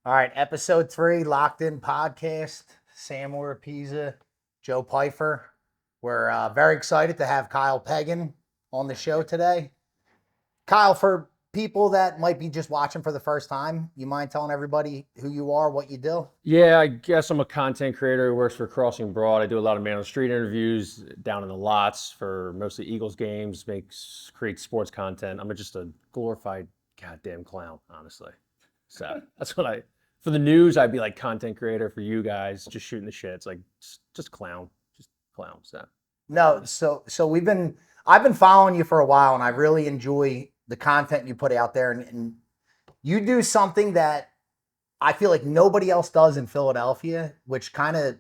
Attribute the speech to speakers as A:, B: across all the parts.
A: All right, episode 3, Locked In Podcast. Sam Orapiza, Joe Pfeiffer. We're very excited to have Kyle Pagan on the show today. Kyle, for people that might be just watching for the first time, you mind telling everybody who you are, what you do?
B: Yeah, I guess I'm a content creator who works for Crossing Broad. I do a lot of man on the street interviews down in the lots for mostly Eagles games, create sports content. I'm just a glorified goddamn clown, honestly. So that's what for the news, I'd be like content creator. For you guys, just shooting the shit. It's like just clown, just clown. So
A: No, so I've been following you for a while, and I really enjoy the content you put out there, and you do something that I feel like nobody else does in Philadelphia, which kind of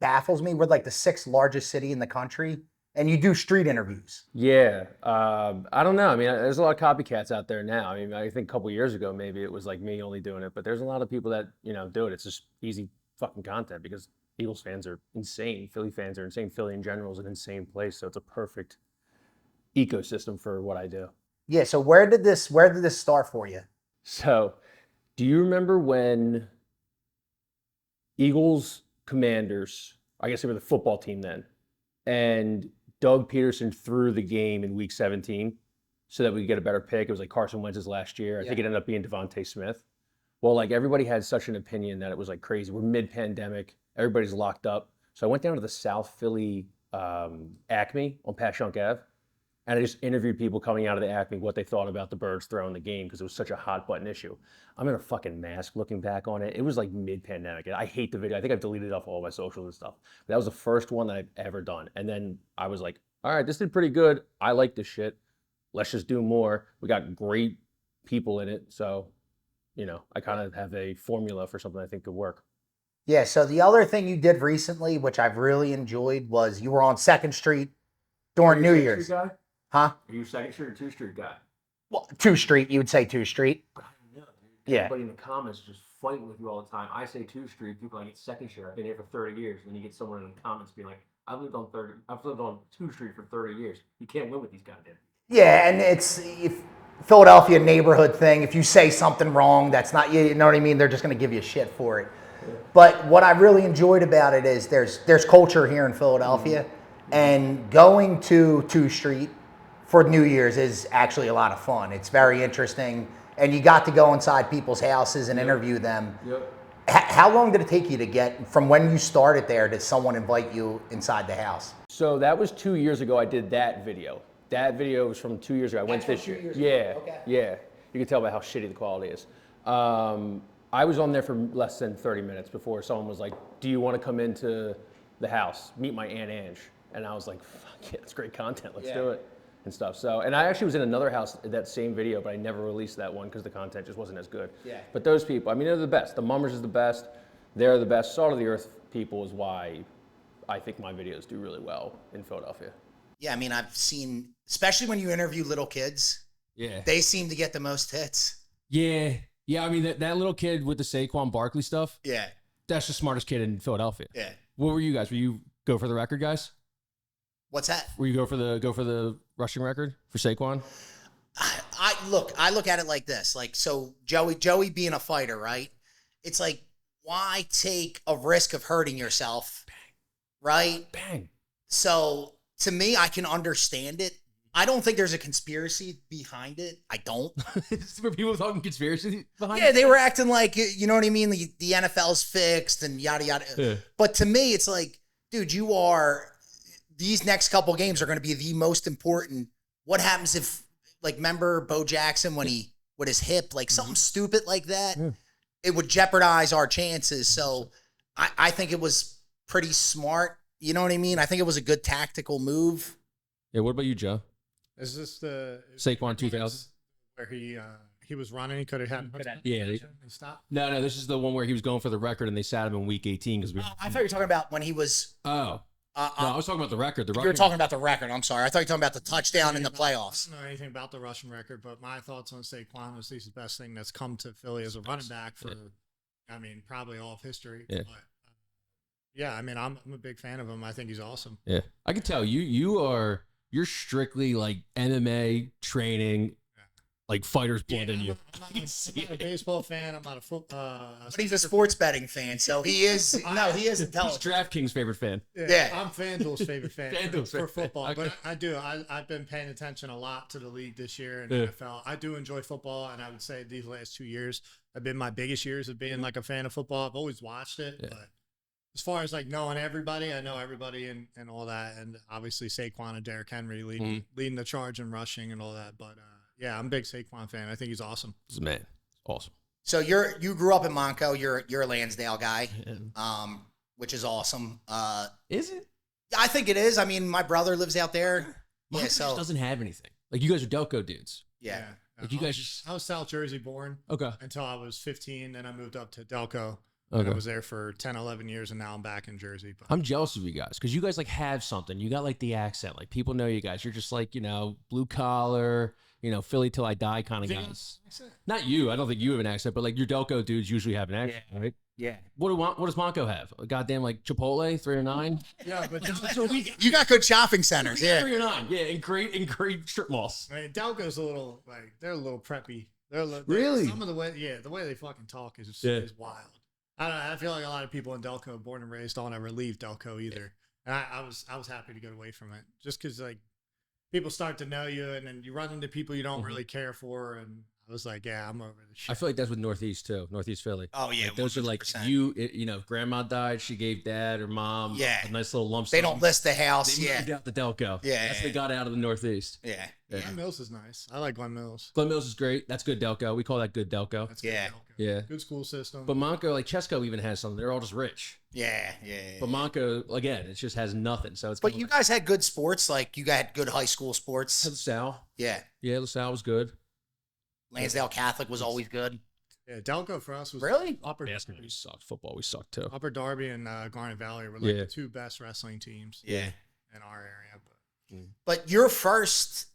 A: baffles me. We're like the 6th largest city in the country, and you do street interviews.
B: yeah, I don't know. I mean, there's a lot of copycats out there now. I mean, I think a couple years ago maybe it was like me only doing it, but there's a lot of people that do it. It's just easy fucking content because Eagles fans are insane. Philly fans are insane. Philly in general is an insane place, so it's a perfect ecosystem for what I do.
A: Yeah. So where did this start for you?
B: So, do you remember when Eagles Commanders, I guess they were the football team then, and Doug Peterson threw the game in week 17 so that we could get a better pick? It was like Carson Wentz's last year. I think it ended up being Devontae Smith. Well, like everybody had such an opinion that it was like crazy. We're mid-pandemic. Everybody's locked up. So I went down to the South Philly Acme on Passyunk Ave, and I just interviewed people coming out of the Acme what they thought about the Birds throwing the game because it was such a hot button issue. I'm in a fucking mask looking back on it. It was like mid-pandemic. I hate the video. I think I've deleted it off all my socials and stuff. But that was the first one that I've ever done. And then I was like, all right, this did pretty good. I like this shit. Let's just do more. We got great people in it. So, I kind of have a formula for something I think could work.
A: Yeah. So the other thing you did recently, which I've really enjoyed, was you were on 2nd Street during New Year's.
B: Guy?
A: Huh?
B: Are you 2nd Street or 2th Street guy?
A: Well, 2 Street. You would say 2 Street.
B: I don't know, dude.
A: Yeah.
B: Everybody in the comments is just fighting with you all the time. I say 2th Street, people like it's 2nd Street. I've been here for 30 years. And then you get someone in the comments being like, I've lived on 2nd Street for 30 years. You can't win with these goddamn.
A: Yeah, and it's Philadelphia neighborhood thing. If you say something wrong, that's not, you know what I mean? They're just going to give you shit for it. Yeah. But what I really enjoyed about it is there's culture here in Philadelphia, and going to 2 Street for New Year's is actually a lot of fun. It's very interesting, and you got to go inside people's houses and interview them.
B: Yep.
A: How long did it take you to get from when you started there to someone invite you inside the house?
B: So that was 2 years ago. I did that video. That video was from 2 years ago. I went this year. Yeah, okay. Yeah. You can tell by how shitty the quality is. I was on there for less than 30 minutes before someone was like, do you want to come into the house, meet my Aunt Ange? And I was like, fuck yeah, that's great content. Let's do it and stuff. So, and I actually was in another house that same video, but I never released that one because the content just wasn't as good. Yeah. But those people, I mean, they're the best. The Mummers is the best. They're the best. Salt of the Earth people is why I think my videos do really well in Philadelphia.
A: Yeah, I mean, I've seen, especially when you interview little kids, they seem to get the most hits.
C: Yeah. Yeah, I mean, that little kid with the Saquon Barkley stuff, that's the smartest kid in Philadelphia.
A: Yeah.
C: What were you guys? Were you go for the record, guys?
A: What's that?
C: Were you go for the rushing record for Saquon?
A: I look at it like this. Like, so Joey being a fighter, right? It's like, why take a risk of hurting yourself? Bang. Right?
C: Bang.
A: So to me, I can understand it. I don't think there's a conspiracy behind it. I don't.
C: Were people talking conspiracy behind it?
A: Yeah, they were acting like, you know what I mean? The NFL's fixed and yada, yada. Yeah. But to me, it's like, dude, these next couple games are going to be the most important. What happens if, like, remember Bo Jackson when with his hip, like something stupid like that, it would jeopardize our chances. So I think it was pretty smart. You know what I mean? I think it was a good tactical move.
C: Yeah, what about you, Joe?
D: Is this the
C: Saquon 2000
D: where he was running? He could have had
C: he
D: stopped.
C: No, this is the one where he was going for the record and they sat him in week 18 because
A: I thought you were talking about when he was.
C: No, I was talking about the record.
A: You were talking about the record. I'm sorry. I thought you were talking about the touchdown in the playoffs.
D: I don't know anything about the rushing record, but my thoughts on Saquon is he's the best thing that's come to Philly as a running back for, I mean, probably all of history. Yeah. But, yeah, I mean, I'm a big fan of him. I think he's awesome.
C: Yeah, I can tell you're strictly like MMA training. like fighter's blood in you.
D: I'm not a baseball fan. I'm not a football.
A: But he's a sports betting fan, so he is. No, he is
C: He's
A: intelligent.
C: DraftKings' favorite fan.
A: Yeah.
D: I'm FanDuel's favorite fan
C: FanDuel's
D: for
C: favorite fan.
D: football.
C: Okay.
D: But I've been paying attention a lot to the league this year in
C: Yeah.
D: NFL. I do enjoy football, and I would say these last 2 years have been my biggest years of being like a fan of football. I've always watched it,
C: Yeah.
D: but as far as like knowing everybody, I know everybody and all that, and obviously Saquon and Derrick Henry leading the charge and rushing and all that. But yeah, I'm a big Saquon fan. I think he's awesome.
C: This is man, awesome.
A: So you grew up in Monco. You're a Lansdale guy, which is awesome.
C: Is it?
A: I think it is. I mean, my brother lives out there.
C: Mine
A: Yeah,
C: just
A: so
C: doesn't have anything. Like you guys are Delco dudes.
A: yeah.
C: Like you guys just
D: I was South Jersey born
C: okay.
D: until I was 15. Then I moved up to Delco. And
C: Okay.
D: I was there for 10, 11 years, and now I'm back in Jersey. But
C: I'm jealous of you guys because you guys like have something. You got like the accent. Like people know you guys. You're just like blue collar. Philly till I die kind of guys. Not you. I don't think you have an accent, but like your Delco dudes usually have an accent, right?
A: Yeah.
C: What does Monco have? A goddamn like Chipotle 3 or 9.
D: yeah, but
A: You got good shopping centers. Yeah.
C: 3 or 9. Yeah, in great strip malls.
D: I mean, Delco's a little like they're a little preppy.
C: Really?
D: Some of the way they fucking talk is wild. I don't know. I feel like a lot of people in Delco, born and raised, don't ever leave Delco either. And I was happy to get away from it just because like people start to know you, and then you run into people you don't really care for, and I was like, yeah, I'm over this shit.
C: I feel like that's with Northeast too. Northeast Philly.
A: Oh yeah.
C: Like, those are like
A: 100%.
C: if grandma died, she gave dad or mom
A: Yeah.
C: a nice little lump sum.
A: They don't list the house.
C: They
A: Yeah.
C: moved out the Delco.
A: Yeah.
C: That's they got out of the Northeast.
A: Yeah.
C: Yeah.
D: Glen Mills is nice. I like Glen Mills.
C: Glen Mills is great. That's good Delco. We call that good Delco.
D: That's
A: Yeah.
D: good Delco.
C: Yeah.
D: Good school system.
C: But Monco, like Chesco even has something. They're all just rich.
A: Yeah.
C: But Monco, again, it just has nothing. So it's
A: But
C: kinda
A: you
C: like,
A: guys had good sports. Like you got good high school sports.
C: LaSalle.
A: Yeah.
C: Yeah, LaSalle was good.
A: Lansdale Catholic was always good.
D: yeah, Delco for us was
A: Really?
D: Upper
C: Basketball we sucked. Football we sucked too.
D: Upper Darby and Garnet Valley were like
C: Yeah.
D: the 2 best wrestling teams
A: Yeah.
D: in our area. But
A: But your first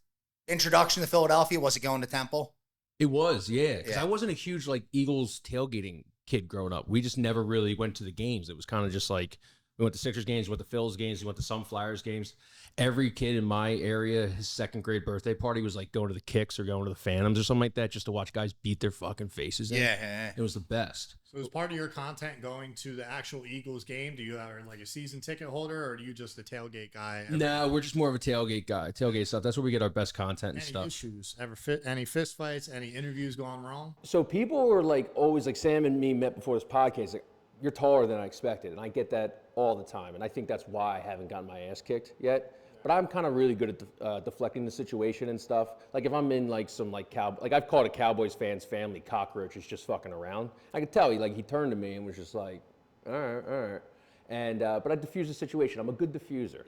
A: introduction to Philadelphia, was it going to Temple?
C: It was, yeah. Because
A: Yeah.
C: I wasn't a huge like Eagles tailgating kid growing up. We just never really went to the games. It was kind of just like we went to Sixers games, we went to Phils games, we went to some Flyers games. Every kid in my area, his 2nd grade birthday party was like going to the Kicks or going to the Phantoms or something like that, just to watch guys beat their fucking faces in.
A: Yeah.
C: It was the best.
D: So is part of your content going to the actual Eagles game? Do you are like a season ticket holder, or do you just a tailgate guy?
C: No, we're just more of a tailgate guy. Tailgate stuff. That's where we get our best content and
D: Any
C: stuff.
D: issues? Ever fit any fist fights? Any interviews gone wrong?
B: So people were like always like Sam and me met before this podcast. Like, you're taller than I expected, and I get that all the time. And I think that's why I haven't gotten my ass kicked yet. But I'm kind of really good at deflecting the situation and stuff. Like if I'm in like some like I've called a Cowboys fan's family cockroaches just fucking around. I could tell he turned to me and was just like, all right. And but I diffuse the situation. I'm a good diffuser.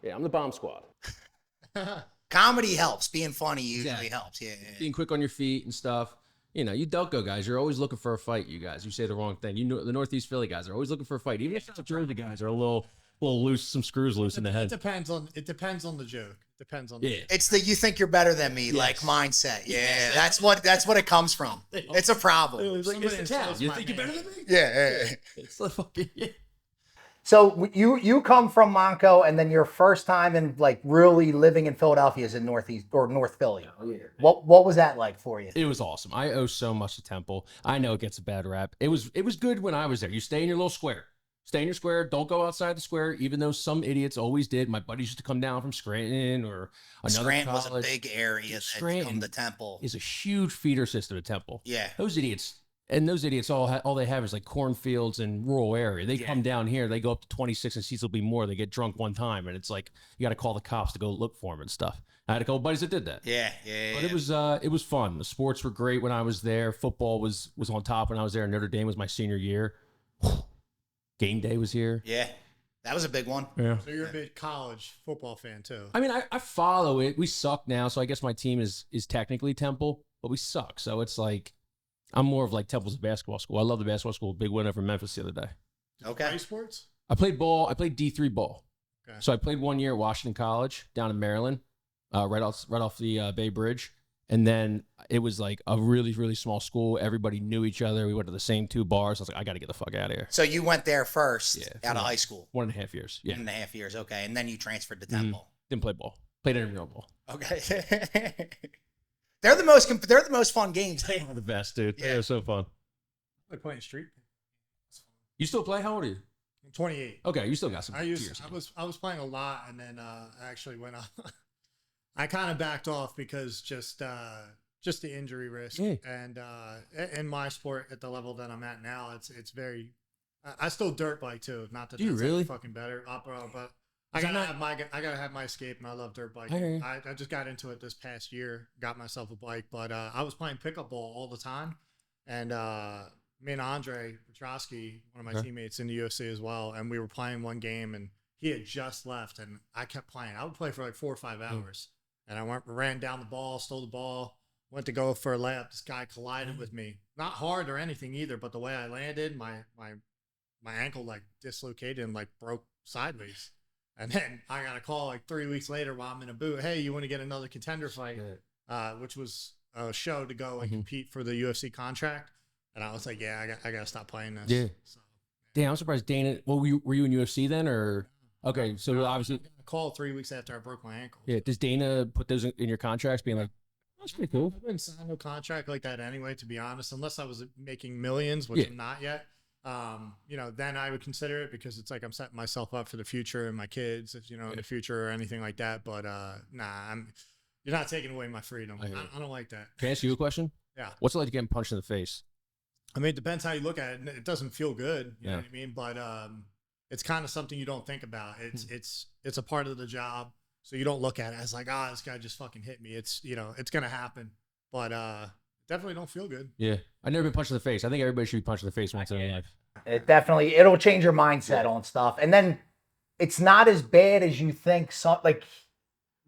B: Yeah, I'm the bomb squad.
A: Comedy helps. Being funny usually
C: Exactly.
A: helps. Yeah.
C: Being quick on your feet and stuff. You Delco guys, you're always looking for a fight, you guys. You say the wrong thing. The Northeast Philly guys are always looking for a fight. Even if South Jersey guys are a little loose, some screws loose in the
D: It
C: head.
D: depends on the joke. Depends on the
C: Yeah.
D: joke.
A: It's the you think you're better than me like mindset. Yeah. That's what it comes from. It's a problem.
C: It's like,
D: Somebody
C: it's the town.
D: insults
C: You
D: my
C: think you're better
D: man.
C: than me?
A: Yeah.
C: It's the fucking
A: So you come from Monco, and then your first time in like really living in Philadelphia is in Northeast or North Philly.
C: Oh, yeah.
A: What was that like for you?
C: It was awesome. I owe so much to Temple. I know it gets a bad rap. It was good when I was there. You stay in your little square. Stay in your square. Don't go outside the square, even though some idiots always did. My buddies used to come down from Scranton or another
A: Scranton
C: college.
A: was a big area that
C: Scranton
A: come to Temple.
C: Is a huge feeder system to Temple.
A: Yeah.
C: Those idiots. And those idiots all they have is like cornfields and rural area. They come down here, they go up to 26 and Cecil B. Moore. They get drunk one time, and it's like you got to call the cops to go look for them and stuff. I had a couple buddies that did that.
A: Yeah.
C: But it was fun. The sports were great when I was there. Football was on top when I was there. Notre Dame was my senior year. Game day was here.
A: Yeah. That was a big one.
C: Yeah.
D: So you're a big college football fan too.
C: I mean, I follow it. We suck now, so I guess my team is technically Temple, but we suck. So it's like I'm more of like Temple's basketball school. I love the basketball school. Big win over Memphis the other day.
A: Okay.
D: Play sports?
C: I played ball. I played D3 ball.
D: Okay.
C: So I played 1 year at Washington College down in Maryland, right off the Bay Bridge. And then it was like a really, really small school. Everybody knew each other. We went to the same 2 bars. I was like, I got to get the fuck out of here.
A: So you went there first
C: Yeah,
A: out of high school.
C: 1.5 years. Yeah.
A: 1.5 years. Okay. And then you transferred to Temple.
C: Didn't play ball. Played intramural ball.
A: Okay. They're the most fun games.
C: They are the best, dude.
A: Yeah.
C: They're so fun.
D: Like playing street.
C: You still play? How old are you?
D: I'm 28.
C: Okay, you still got some
D: I
C: years.
D: was playing a lot, and then I actually went off. I kind of backed off because just the injury risk,
C: Yeah.
D: and in my sport at the level that I'm at now, it's very. I still dirt bike too. Not that
C: Do you
D: that's
C: really?
D: any fucking better, but I gotta have my escape, and I love dirt
C: I hear
D: biking.
C: you.
D: I just got into it this past year, got myself a bike, but I was playing pickup ball all the time, and me and Andre Petrosky, one of my teammates in the UFC as well, and we were playing one game, and he had just left, and I kept playing. I would play for like 4 or 5 hours, and I ran down the ball, stole the ball, went to go for a layup. This guy collided with me, not hard or anything either, but the way I landed, my ankle like dislocated and like broke sideways. And then I got a call like 3 weeks later while I'm in a boot. Hey, you want to get another contender fight? Which was a show to go and compete for the UFC contract. And I was like, yeah, I got to stop playing this.
C: Yeah.
D: So,
C: Damn, I'm surprised Dana. Well, were you in UFC then, or okay? So obviously,
D: I got a call 3 weeks after I broke my ankle.
C: yeah. Does Dana put those in your contracts, being like, that's pretty cool?
D: I wouldn't sign no contract like that anyway, to be honest, unless I was making millions, which I'm not yet. Then I would consider it because it's like I'm setting myself up for the future and my kids, if in the future or anything like that. But you're not taking away my freedom. I don't like that.
C: Can I ask you a question?
D: Yeah.
C: What's it like to get punched in the face?
D: I mean, it depends how you look at it. It doesn't feel good. You know
C: Yeah.
D: what I mean? But it's kind of something you don't think about. It's a part of the job. So you don't look at it as like, this guy just fucking hit me. It's it's gonna happen. But definitely don't feel good.
C: Yeah, I've never been punched in the face. I think everybody should be punched in the face once in their life.
A: It'll change your mindset on stuff. And then it's not as bad as you think. So, like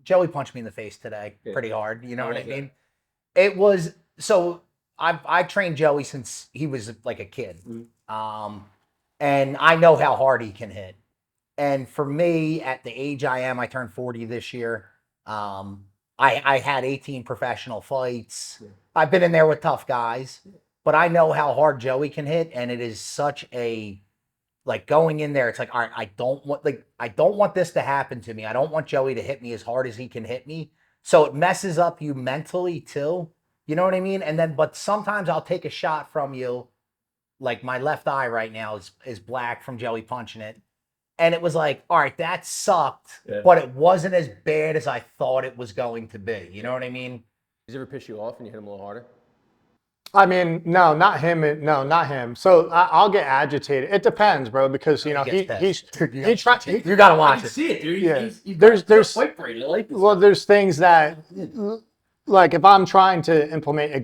A: Joey punched me in the face today pretty hard. You know what I mean? It was, so I trained Joey since he was like a kid. And I know how hard he can hit. And for me, at the age I am, I turned 40 this year. I had 18 professional fights. I've been in there with tough guys, but I know how hard Joey can hit, and it is such a, like, going in there, it's like, all right, I don't want this to happen to me. I don't want Joey to hit me as hard as he can hit me. So it messes up you mentally too. You know what I mean? And then, but sometimes I'll take a shot from you. Like my left eye right now is black from Joey punching it. And it was like, all right, that sucked, but it wasn't as bad as I thought it was going to be. You know what I mean?
B: Does it ever piss you off and you hit him a little harder?
D: I mean, no, not him. No, not him. So I'll get agitated. It depends, bro, because
A: You
D: gotta
A: watch it.
C: See it, dude.
D: Yeah. There's things that, like, if I'm trying to implement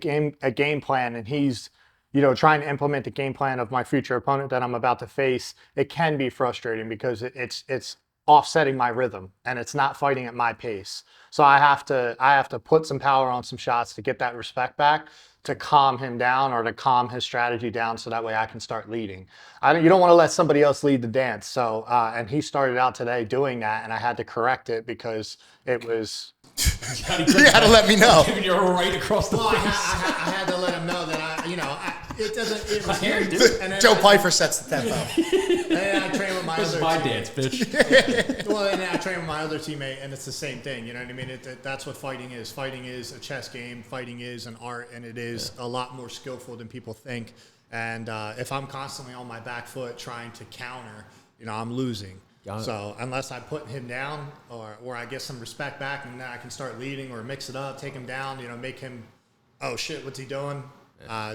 D: a game plan and he's trying to implement the game plan of my future opponent that I'm about to face, it can be frustrating because it's offsetting my rhythm and it's not fighting at my pace. So I have to put some power on some shots to get that respect back, to calm him down or to calm his strategy down, so that way I can start leading. You don't want to let somebody else lead the dance. So and he started out today doing that, and I had to correct it because it was.
A: You had to let me know.
C: Giving you right across the face.
D: I had to let him know that it doesn't. It was
C: Here, dude.
D: and then
A: Joe Pfeiffer sets the tempo.
D: And then I train with my
C: This is
D: other
C: my
D: teammate.
C: dance, bitch.
D: Well, and then I train with my other teammate, and it's the same thing. You know what I mean? That's what fighting is. Fighting is a chess game. Fighting is an art, and it is a lot more skillful than people think. And if I'm constantly on my back foot trying to counter, I'm losing. So unless I put him down or I get some respect back, and then I can start leading or mix it up, take him down, make him, oh shit, what's he doing?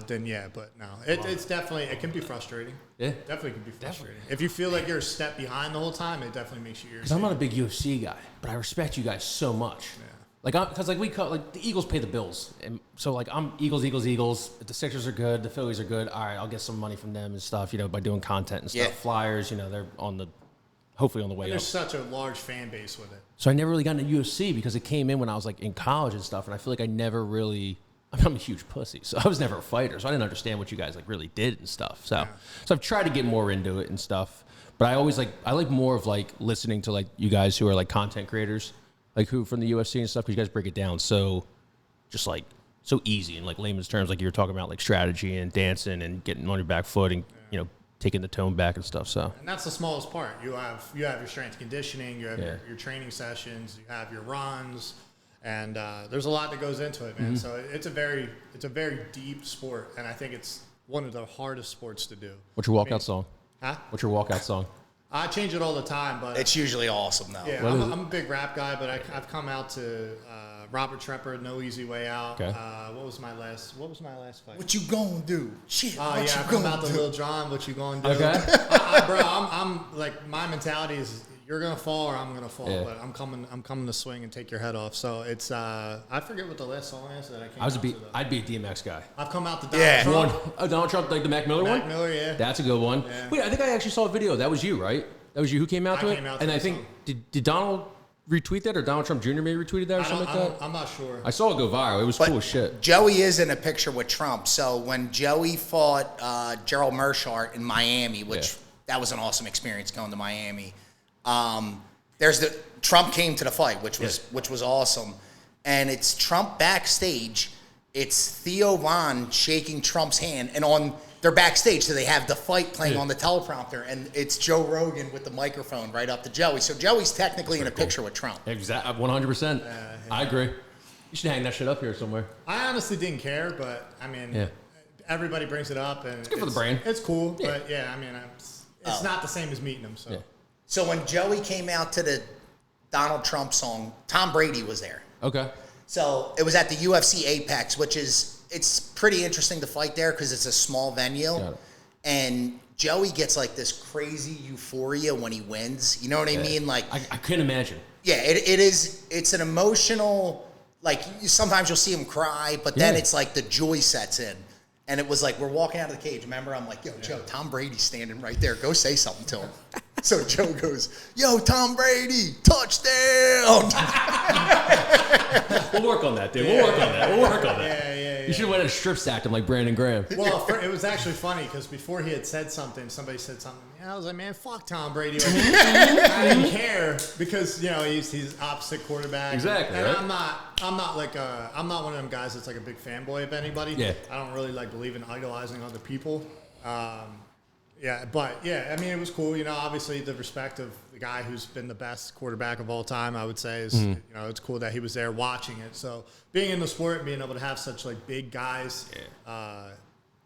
D: Then yeah, but no, it's definitely, it can be frustrating.
C: Yeah.
D: Definitely can be frustrating. If you feel like you're a step behind the whole time, it definitely makes you irritated.
C: Because I'm not a big UFC guy, but I respect you guys so much. Yeah. Because the Eagles pay the bills, and so like I'm Eagles. If the Sixers are good, the Phillies are good. All right, I'll get some money from them and stuff. by doing content and stuff.
A: Yeah.
C: Flyers, they're hopefully on the way
D: There's
C: up.
D: such a large fan base with it.
C: So I never really got into UFC because it came in when I was like in college and stuff, and I feel like I never really. I'm a huge pussy, so I was never a fighter, so I didn't understand what you guys like really did and stuff. So I've tried to get more into it and stuff, but I always I like more of like listening to like you guys who are like content creators, like who from the UFC and stuff, because you guys break it down so just like so easy in like layman's terms, like you were talking about like strategy and dancing and getting on your back foot and taking the tone back and stuff. So
D: and that's the smallest part. You have your strength conditioning, you have your training sessions, you have your runs. And there's a lot that goes into it, man. So it's a very deep sport, and I think it's one of the hardest sports to do.
C: What's your walkout song?
D: Huh?
C: What's your walkout song?
D: I change it all the time, but
A: It's usually awesome though.
D: yeah, I'm a big rap guy, but I've come out to Robert Trepper, No Easy Way Out.
C: Okay.
D: What was my last fight?
A: What you gonna do? Shit.
D: Oh
A: what
D: yeah,
A: you
D: I come
A: gonna
D: out to
A: do?
D: Lil Jon. What you gonna do?
C: Okay.
D: Bro, I'm like, my mentality is you're gonna fall or I'm gonna fall,
C: Yeah.
D: but I'm coming to swing and take your head off. So it's I forget what the last song is that I came out to. Though.
C: I'd be a DMX guy.
D: I've come out to Donald Trump.
C: Donald Trump, like the Mac Miller one?
D: Mac Miller, yeah.
C: That's a good one.
D: Yeah.
C: Wait, I think I actually saw a video. That was you, right? That was you who came out to
D: I
C: it?
D: came out to
C: and I
D: the
C: think,
D: song.
C: did Donald retweet that, or Donald Trump Jr. maybe retweeted that or something like that?
D: I'm not sure.
C: I saw it go viral. It was
A: But
C: cool as shit.
A: Joey is in a picture with Trump. So when Joey fought Gerald Mearshart in Miami, which that was an awesome experience going to Miami. Trump came to the fight, which was awesome, and it's Trump backstage. It's Theo Von shaking Trump's hand, and they're backstage, so they have the fight playing on the teleprompter, and it's Joe Rogan with the microphone right up to Joey. So Joey's technically in a picture with Trump.
C: Exactly, 100%. I agree. You should hang that shit up here somewhere.
D: I honestly didn't care, but I mean, everybody brings it up, and it's
C: good for the brand.
D: It's cool, but yeah, I mean, it's not the same as meeting them. So.
A: Yeah. So when Joey came out to the Donald Trump song, Tom Brady was there.
C: Okay.
A: So it was at the UFC Apex, which it's pretty interesting to fight there because it's a small venue.
C: Got it.
A: And Joey gets like this crazy euphoria when he wins. You know what I mean? Like,
C: I couldn't imagine.
A: yeah, it's an emotional, like sometimes you'll see him cry, but then it's like the joy sets in. And it was like, we're walking out of the cage. Remember, I'm like, yo, Joe, Tom Brady's standing right there. Go say something to him. So Joe goes, yo, Tom Brady, touchdown.
C: We'll work on that, dude. We'll work on that.
D: Yeah.
C: You should have went and strip sacked him like Brandon Graham.
D: Well, it was actually funny because before he had said something, somebody said something. And I was like, man, fuck Tom Brady. Like, I didn't care because he's opposite quarterback.
C: Exactly.
D: And
C: right?
D: I'm not one of them guys that's like a big fanboy of anybody.
C: Yeah.
D: I don't really like believe in idolizing other people. I mean, it was cool. Obviously the respect of the guy who's been the best quarterback of all time, I would say, is it's cool that he was there watching it. So being in the sport and being able to have such like big guys,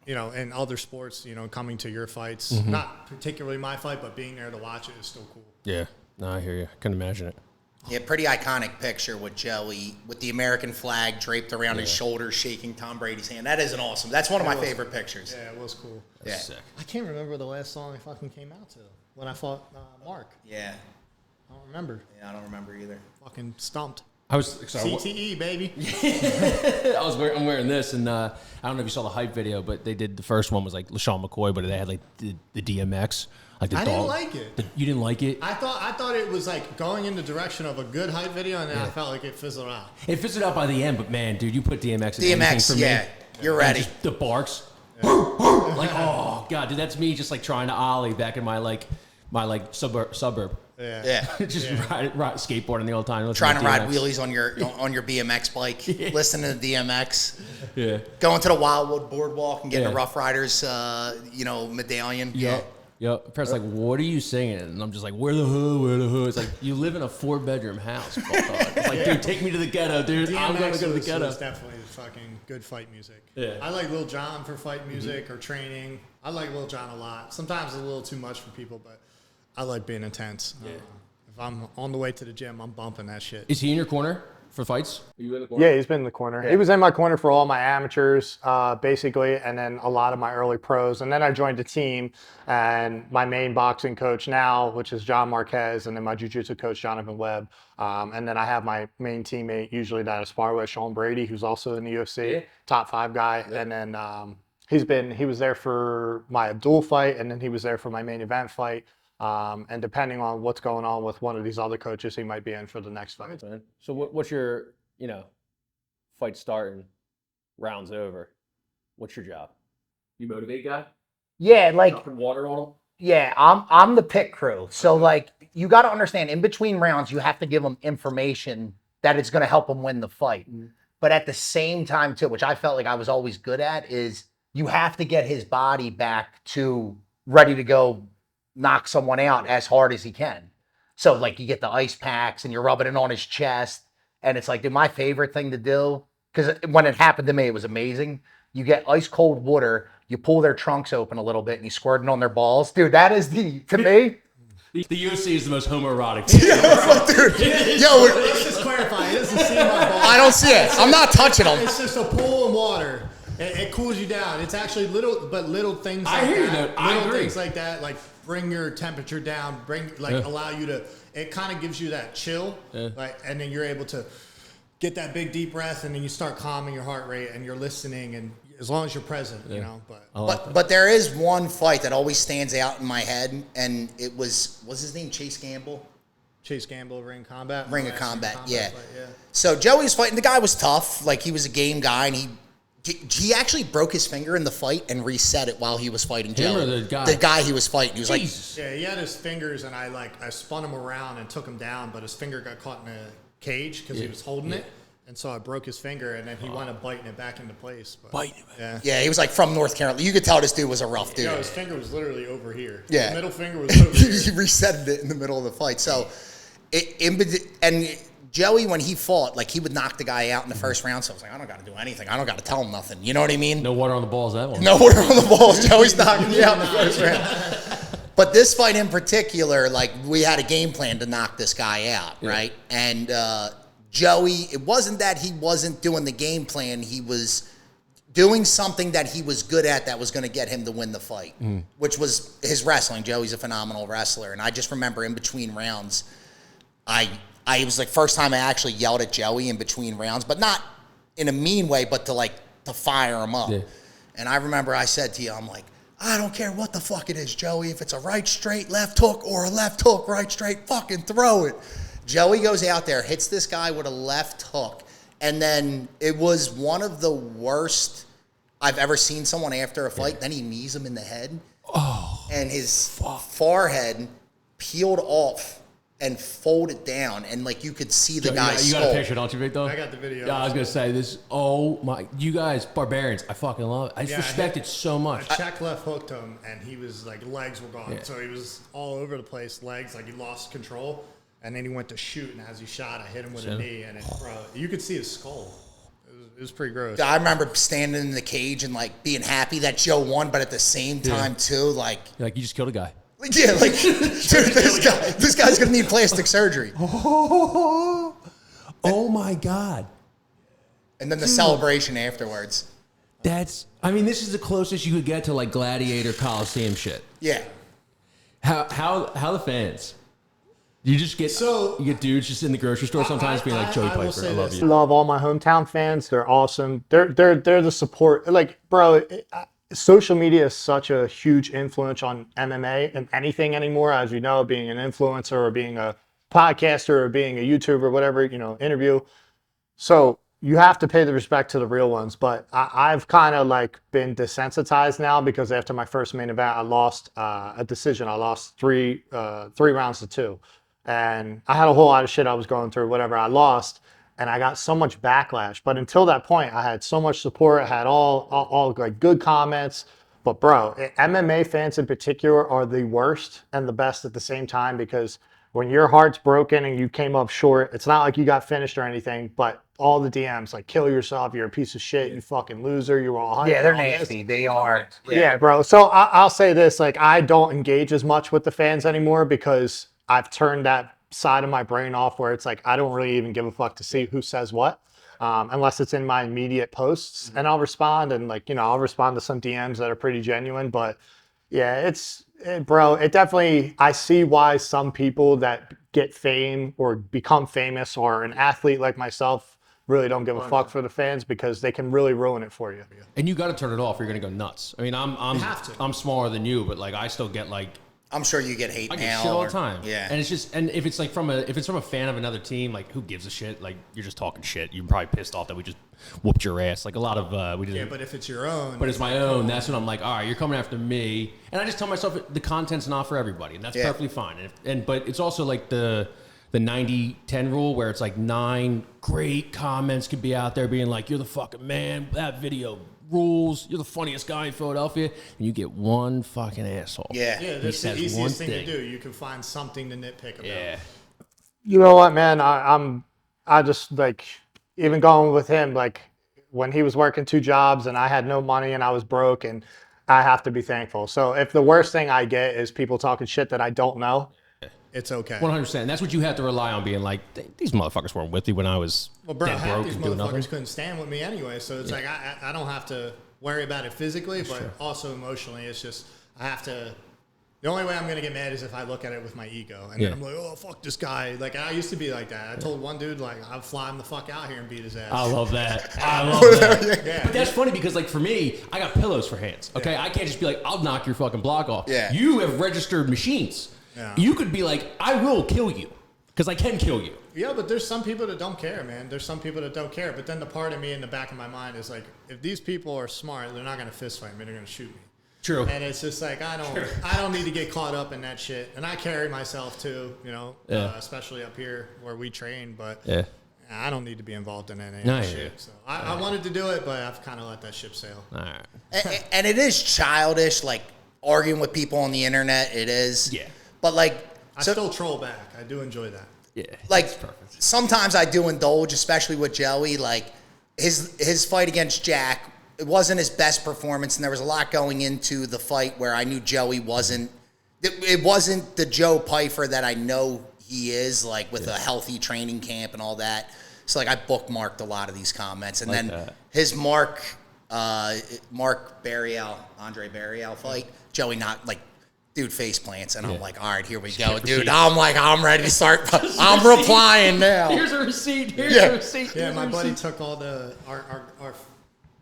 D: in other sports, coming to your fights, not particularly my fight, but being there to watch it is still cool.
C: Yeah. No, I hear you. I can imagine it.
A: Yeah, pretty iconic picture with Joey with the American flag draped around his shoulders, shaking Tom Brady's hand. That is awesome. That's one of my favorite pictures.
D: Yeah, it was cool.
C: That's sick.
D: I can't remember the last song I fucking came out to when I fought Mark.
A: Yeah.
D: I don't remember.
A: Yeah, I don't remember either.
D: Fucking stumped.
C: I was sorry,
D: CTE, baby.
C: I'm wearing this, and I don't know if you saw the hype video, but they did the first one was like LaShawn McCoy, but they had like the DMX, like the
D: I
C: dog.
D: didn't like it.
C: You didn't like it?
D: I thought it was like going in the direction of a good hype video, and then I felt like it fizzled out.
C: It fizzled out by the end, but man, dude, you put DMX in anything for
A: DMX,
C: me.
A: you're
C: And
A: ready.
C: just the barks. Like, oh god, dude, that's me just like trying to ollie back in my suburb.
A: Yeah.
C: Just ride skateboarding the old time.
A: Trying to ride
C: DMX.
A: wheelies on your BMX bike, listening to DMX,
C: Yeah.
A: going to the Wildwood Boardwalk and getting
C: Yeah.
A: a Rough Riders, medallion.
C: Yep. Parents like, what are you singing? And I'm just like, where the hood? It's like, you live in a 4-bedroom house. Fuck. It's like, dude, take me to the ghetto, dude. I'm going to go to the ghetto.
D: Was definitely fucking good fight music.
C: Yeah.
D: I like Lil Jon for fight music or training. I like Lil Jon a lot. Sometimes it's a little too much for people, but I like being intense.
C: Yeah.
D: If I'm on the way to the gym, I'm bumping that shit.
C: Is he in your corner for fights? Are you in the corner?
D: Yeah, he's been in the corner. He was in my corner for all my amateurs, basically, and then a lot of my early pros. And then I joined a team, and my main boxing coach now, which is John Marquez, and then my jiu-jitsu coach, Jonathan Webb. And then I have my main teammate, usually that I spar with, Sean Brady, who's also in the UFC, top 5 guy. Yeah. And then he was there for my Abdul fight, and then he was there for my main event fight. And depending on what's going on with one of these other coaches, he might be in for the next fight.
B: So what's your, fight starting, rounds over? What's your job? You motivate guy?
A: Yeah, like
B: Dropping water on him?
A: yeah, I'm the pit crew. So like you got to understand, in between rounds, you have to give them information that it's going to help them win the fight. Mm-hmm. But at the same time, too, which I felt like I was always good at, is you have to get his body back to ready to go knock someone out as hard as he can. So like you get the ice packs and you're rubbing it on his chest. And it's like, dude, my favorite thing to do, because when it happened to me, it was amazing. You get ice cold water, you pull their trunks open a little bit, and you squirt it on their balls. Dude, that is to me.
C: The UFC is the most homoerotic.
A: Dude, yo,
D: Let's just clarify. He doesn't see my balls.
A: I don't see it. I'm not touching them.
D: It's just a pool of water. It cools you down. It's actually little things like
C: I hear you,
D: that.
C: though. I
D: Little
C: agree.
D: things like that, like bring your temperature down, allow you to. It kind of gives you that chill, and then you're able to get that big deep breath, and then you start calming your heart rate, and you're listening, and as long as you're present, you know.
A: But there is one fight that always stands out in my head, and it was his name Chase Gamble?
D: Chase Gamble, Ring of Combat.
A: Ring of Combat, yeah.
D: Fight, yeah.
A: So Joey was fighting. The guy was tough. Like, he was a game guy, and he actually broke his finger in the fight and reset it while he was fighting Joey.
C: Or the guy?
A: The guy he was fighting. He was
C: Jesus.
D: Yeah, he had his fingers, and I spun him around and took him down, but his finger got caught in a cage because he was holding it. And so I broke his finger, and then he wound up biting it back into place. But,
A: yeah, he was like from North Carolina. You could tell this dude was a rough dude.
D: Yeah, his finger was literally over here.
A: Yeah.
D: His middle finger was over here.
A: He reset it in the middle of the fight. So, and Joey, when he fought, like, he would knock the guy out in the first round. So I was like, I don't got to do anything. I don't got to tell him nothing. You know what I mean?
C: No water on the balls, that one.
A: No water on the balls. Joey's knocking you out in the first round. But this fight in particular, like, we had a game plan to knock this guy out, right? And Joey, it wasn't that he wasn't doing the game plan. He was doing something that he was good at that was going to get him to win the fight, which was his wrestling. Joey's a phenomenal wrestler. And I just remember in between rounds, it was like first time I actually yelled at Joey in between rounds, but not in a mean way, but to fire him up. Yeah. And I remember I said to you, I'm like, I don't care what the fuck it is, Joey. If it's a right straight left hook or a left hook right straight, fucking throw it. Joey goes out there, hits this guy with a left hook, and then it was one of the worst I've ever seen someone after a fight. Then he knees him in the head, and his forehead peeled off and folded down, and like you could see the guy's
C: You
A: skull.
C: got a picture, don't you, Vic?
D: I got the video.
C: Yeah, I was gonna say this. Oh my, you guys, barbarians! I fucking love it. I just respect it so much.
D: I check left hooked him, and he was like, legs were gone, so he was all over the place. Legs, like he lost control. And then he went to shoot, and as he shot, I hit him with a knee, and you could see his skull. It was pretty gross.
A: I remember standing in the cage and like being happy that Joe won, but at the same time too, like
C: you just killed a guy.
A: Yeah, like dude, this guy's gonna need plastic surgery.
C: Oh my God!
A: And then the celebration afterwards.
C: I mean, this is the closest you could get to like Gladiator Coliseum shit.
A: Yeah.
C: How the fans? You just get you get dudes just in the grocery store sometimes being like, Joey Piper, I love you.
D: I love all my hometown fans. They're awesome. They're the support. Like, bro, social media is such a huge influence on MMA and anything anymore. As you know, being an influencer or being a podcaster or being a YouTuber, whatever, interview. So you have to pay the respect to the real ones. But I've kind of like been desensitized now because after my first main event, I lost a decision. I lost three rounds to 2. And I had a whole lot of shit I was going through, whatever. I lost, and I got so much backlash. But until that point, I had so much support. I had all like good comments. But bro, MMA fans in particular are the worst and the best at the same time, because when your heart's broken and you came up short, it's not like you got finished or anything, but all the DMs like, kill yourself, you're a piece of shit, you fucking loser, you were all
A: Yeah, they're nasty. They are.
D: Yeah, bro. So I'll say this, like, I don't engage as much with the fans anymore because I've turned that side of my brain off where it's like, I don't really even give a fuck to see who says what, unless it's in my immediate posts. And I'll respond, and like, I'll respond to some DMs that are pretty genuine. But yeah, bro, it definitely, I see why some people that get fame or become famous or an athlete like myself really don't give a fuck for the fans, because they can really ruin it for you.
C: And you got to turn it off or you're going to go nuts. I mean, I'm smaller than you, but like I still get like,
A: I'm sure you get hate
C: I
A: mail.
C: get shit all the time.
A: Yeah.
C: And it's just, and if it's like from a fan of another team, like who gives a shit? Like you're just talking shit. You're probably pissed off that we just whooped your ass. Like a lot of, we just.
D: Yeah, but if it's your own.
C: But it's my own. That's when I'm like, all right, you're coming after me. And I just tell myself the content's not for everybody. And that's perfectly fine. But it's also like the 90-10 rule where it's like 9 great comments could be out there being like, you're the fucking man. That video rules. You're the funniest guy in Philadelphia, and you get one fucking asshole.
A: Yeah,
D: that's the easiest thing to do. You can find something to nitpick about.
C: Yeah.
D: You know what, man? I'm I just like even going with him, like when he was working 2 jobs and I had no money and I was broke, and I have to be thankful. So if the worst thing I get is people talking shit that I don't know, it's okay.
C: 100%. And that's what you have to rely on, being like, these motherfuckers weren't with you when I was
D: Well, bro,
C: dead
D: half
C: broke
D: these
C: and doing nothing.
D: motherfuckers couldn't stand with me anyway. So it's like I don't have to worry about it physically, but also emotionally. It's just I have to. The only way I'm gonna get mad is if I look at it with my ego, and then I'm like, oh fuck this guy. Like I used to be like that. I told one dude like I'll fly him the fuck out here and beat his ass.
C: I love that. I love that.
D: Yeah.
C: But that's funny because, like, for me, I got pillows for hands. Okay, I can't just be like, I'll knock your fucking block off.
A: Yeah.
C: You have registered machines.
D: Yeah.
C: You could be like, I will kill you because I can kill you.
D: Yeah, but there's some people that don't care, man. There's some people that don't care. But then the part of me in the back of my mind is like, if these people are smart, they're not gonna fist fight me. They're gonna shoot me.
C: True.
D: And it's just like I don't need to get caught up in that shit. And I carry myself too, you know, especially up here where we train. But I don't need to be involved in any of that shit. So I wanted to do it, but I've kind of let that ship sail.
C: All right.
A: And it is childish, like arguing with people on the internet. It is.
C: Yeah.
A: But like,
D: I still troll back. I do enjoy that.
C: Yeah.
A: like sometimes I do indulge, especially with Joey. Like his fight against Jack, it wasn't his best performance, and there was a lot going into the fight where I knew Joey wasn't. It wasn't the Joe Pyfer that I know he is, like with a healthy training camp and all that. So like I bookmarked a lot of these comments, and then his Andre Barrial fight, Joey not like. Dude face plants, and I'm like, all right, here we go, dude. I'm ready to start. I'm replying now.
C: Here's a receipt. Here's a receipt.
D: Yeah, my buddy took all the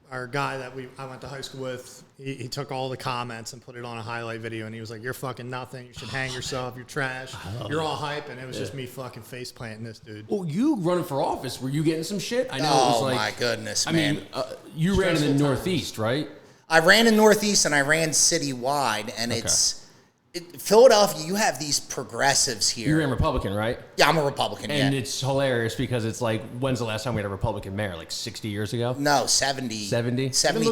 D: our guy that I went to high school with. He took all the comments and put it on a highlight video, and he was like, "You're fucking nothing. You should hang yourself. You're trash. You're all hype." And it was just me fucking face planting this dude.
C: Well, you running for office? Were you getting some shit? I know.
A: Oh
C: it was like,
A: my goodness,
C: I
A: man!
C: mean, you ran in the Northeast, right?
A: I ran in Northeast and I ran citywide, and Philadelphia, you have these progressives here.
C: You ran Republican, right?
A: Yeah, I'm a Republican.
C: And it's hilarious because it's like, when's the last time we had a Republican mayor? Like 60 years ago?
A: No, 70.
C: 70?
A: 72.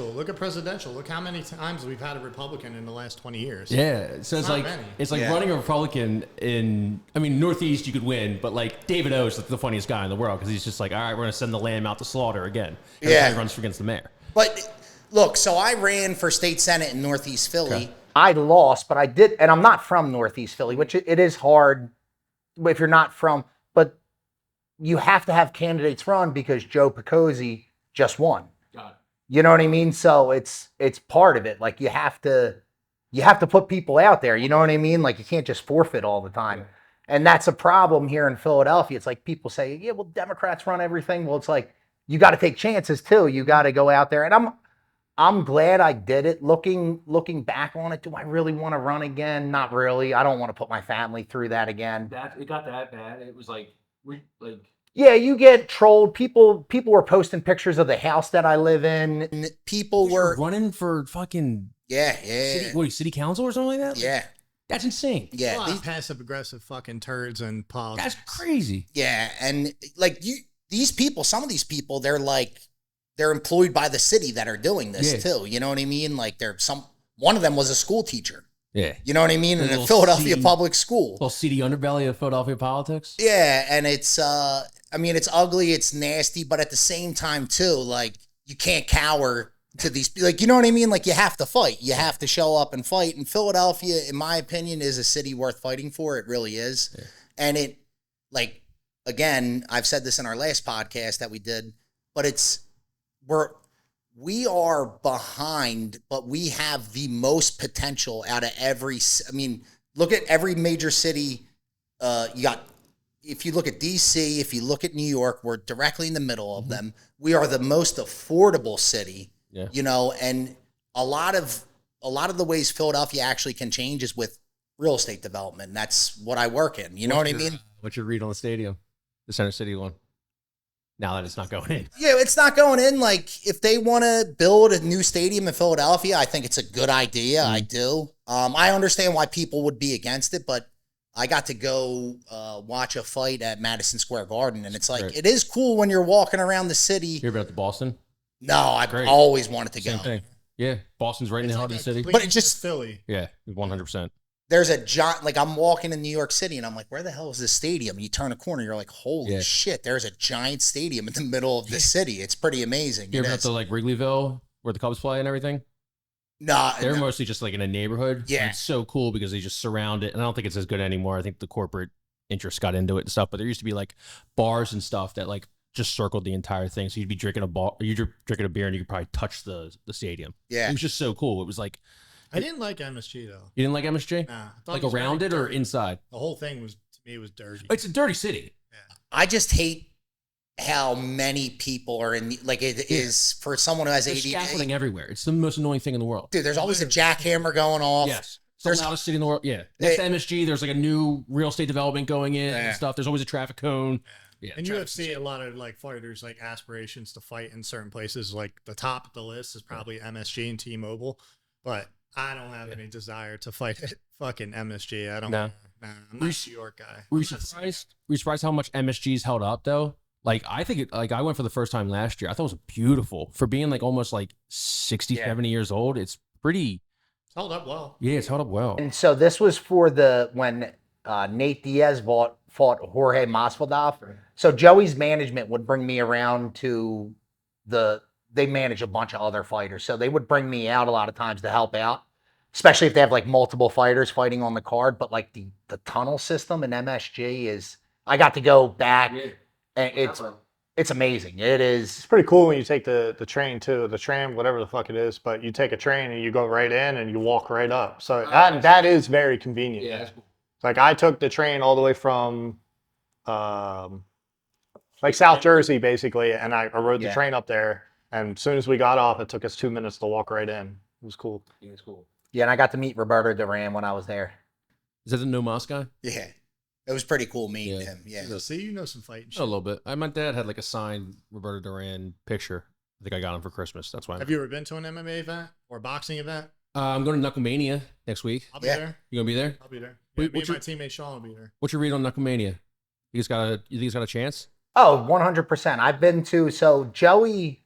D: Look at presidential. Look how many times we've had a Republican in the last 20 years.
C: Yeah. So it's like
D: many.
C: it's like running a Republican in, I mean, Northeast you could win, but like David O's the funniest guy in the world because he's just like, all right, we're going to send the lamb out to slaughter again. Every time he runs against the mayor.
A: But look, so I ran for state senate in Northeast Philly.
C: Okay.
E: I lost, but I did, and I'm not from Northeast Philly, which it is hard if you're not from, but you have to have candidates run because Joe Picozzi just won.
C: Got it.
E: You know what I mean? So it's part of it. Like you have to put people out there. You know what I mean? Like you can't just forfeit all the time. Yeah. And that's a problem here in Philadelphia. It's like people say, yeah, well, Democrats run everything. Well, it's like you got to take chances too. You got to go out there. And I'm glad I did it. Looking back on it, do I really want to run again? Not really. I don't want to put my family through that again.
C: It got that bad. It was like.
E: Yeah, you get trolled. People were posting pictures of the house that I live in.
A: And people were
C: running for fucking city council or something like that.
A: Yeah,
C: that's insane.
A: Yeah,
D: a lot of passive aggressive fucking turds and politics.
C: That's crazy.
A: Yeah, and like some of these people, they're employed by the city that are doing this too. You know what I mean? Like one of them was a school teacher.
C: Yeah.
A: You know what I mean? In a Philadelphia public school.
C: Little seedy underbelly of Philadelphia politics.
A: Yeah, and it's it's ugly, it's nasty, but at the same time too, like you can't cower to these, like, you know what I mean? Like you have to fight. You have to show up and fight. And Philadelphia, in my opinion, is a city worth fighting for. It really is. Yeah. And it, like, again, I've said this in our last podcast that we did, but we are behind, but we have the most potential out of look at every major city. If you look at DC, if you look at New York, we're directly in the middle of them. We are the most affordable city, you know, and a lot of the ways Philadelphia actually can change is with real estate development. That's what I work in. You know what I mean?
C: What's your read on the stadium, the Center City one? Now that it's not going in.
A: Yeah, it's not going in. Like, if they want to build a new stadium in Philadelphia, I think it's a good idea. I do. I understand why people would be against it, but I got to go watch a fight at Madison Square Garden, and it's like, it is cool when you're walking around the city.
C: You hear about the Boston?
A: No, I've always wanted to go.
C: Same thing. Yeah, Boston's right in the heart of the city.
A: But it just
D: Philly.
C: Yeah, 100%.
A: there's a giant, like I'm walking in New York City and I'm like, where the hell is this stadium? And you turn a corner, you're like, holy shit, there's a giant stadium in the middle of the city. It's pretty amazing.
C: You ever been to like Wrigleyville where the Cubs play and everything?
A: Nah,
C: They're mostly just like in a neighborhood.
A: Yeah.
C: And it's so cool because they just surround it. And I don't think it's as good anymore. I think the corporate interests got into it and stuff. But there used to be like bars and stuff that like just circled the entire thing. So you'd be drinking drinking a beer and you could probably touch the stadium.
A: Yeah.
C: It was just so cool. It was like,
D: I didn't like MSG though.
C: you didn't like MSG?
D: Nah, I thought
C: Like
D: was very
C: around it or
D: dirty.
C: inside?
D: The whole thing was, to me, was dirty.
C: It's a dirty city.
A: I just hate how many people are in, like it is for someone who has
C: There's
A: ADD.
C: scaffolding everywhere. It's the most annoying thing in the world.
A: Dude, there's always a jackhammer going off.
C: Yes. It's the
A: There's-
C: loudest city in the world. Yeah. Next to MSG, there's like a new real estate development going in
A: Yeah.
C: and stuff. There's always a traffic cone. Yeah.
D: And
C: traffic-
D: UFC, a lot of like fighters like aspirations to fight in certain places. Like the top of the list is probably MSG and T-Mobile, but I don't have any desire to fight at fucking MSG. I don't.
C: No.
D: Nah, I'm not a New York guy.
C: Were you surprised? Were you surprised how much MSG's held up though? Like I think it, like I went for the first time last year. I thought it was beautiful for being like almost like 60, 70 years old. It's pretty.
D: It's held up well.
C: Yeah, it's held up well.
E: And so this was for when Nate Diaz fought Jorge Masvidal. So Joey's management would bring me around to they manage a bunch of other fighters. So they would bring me out a lot of times to help out, especially if they have like multiple fighters fighting on the card. But like the tunnel system in MSG is, I got to go back and it's amazing. It is.
F: It's pretty cool when you take the train too, the tram, whatever the fuck it is. But you take a train and you go right in and you walk right up. So that is very convenient.
C: Yeah, that's cool.
F: Like I took the train all the way from like South Jersey basically, and I rode the train up there. And as soon as we got off, it took us 2 minutes to walk right in. It was cool.
C: Yeah, it's cool.
E: Yeah, and I got to meet Roberto Duran when I was there.
C: Is that the No Mas guy?
A: Yeah. It was pretty cool meeting
C: Yeah.
A: him. Yeah.
D: So, see, you know some fighting
C: A
D: shit.
C: little bit. My dad had like a signed Roberto Duran picture. I think I got him for Christmas. That's why.
D: Have you ever been to an MMA event or a boxing event?
C: I'm going to Knucklemania next week.
D: I'll be
A: Yeah.
D: there.
C: You gonna be there?
D: I'll be there.
C: Wait,
D: Yeah, me
C: what's
D: and my teammate Sean will be there.
C: What's your read on Knucklemania? You think he's got a chance?
E: Oh, 100%. I've been to, so Joey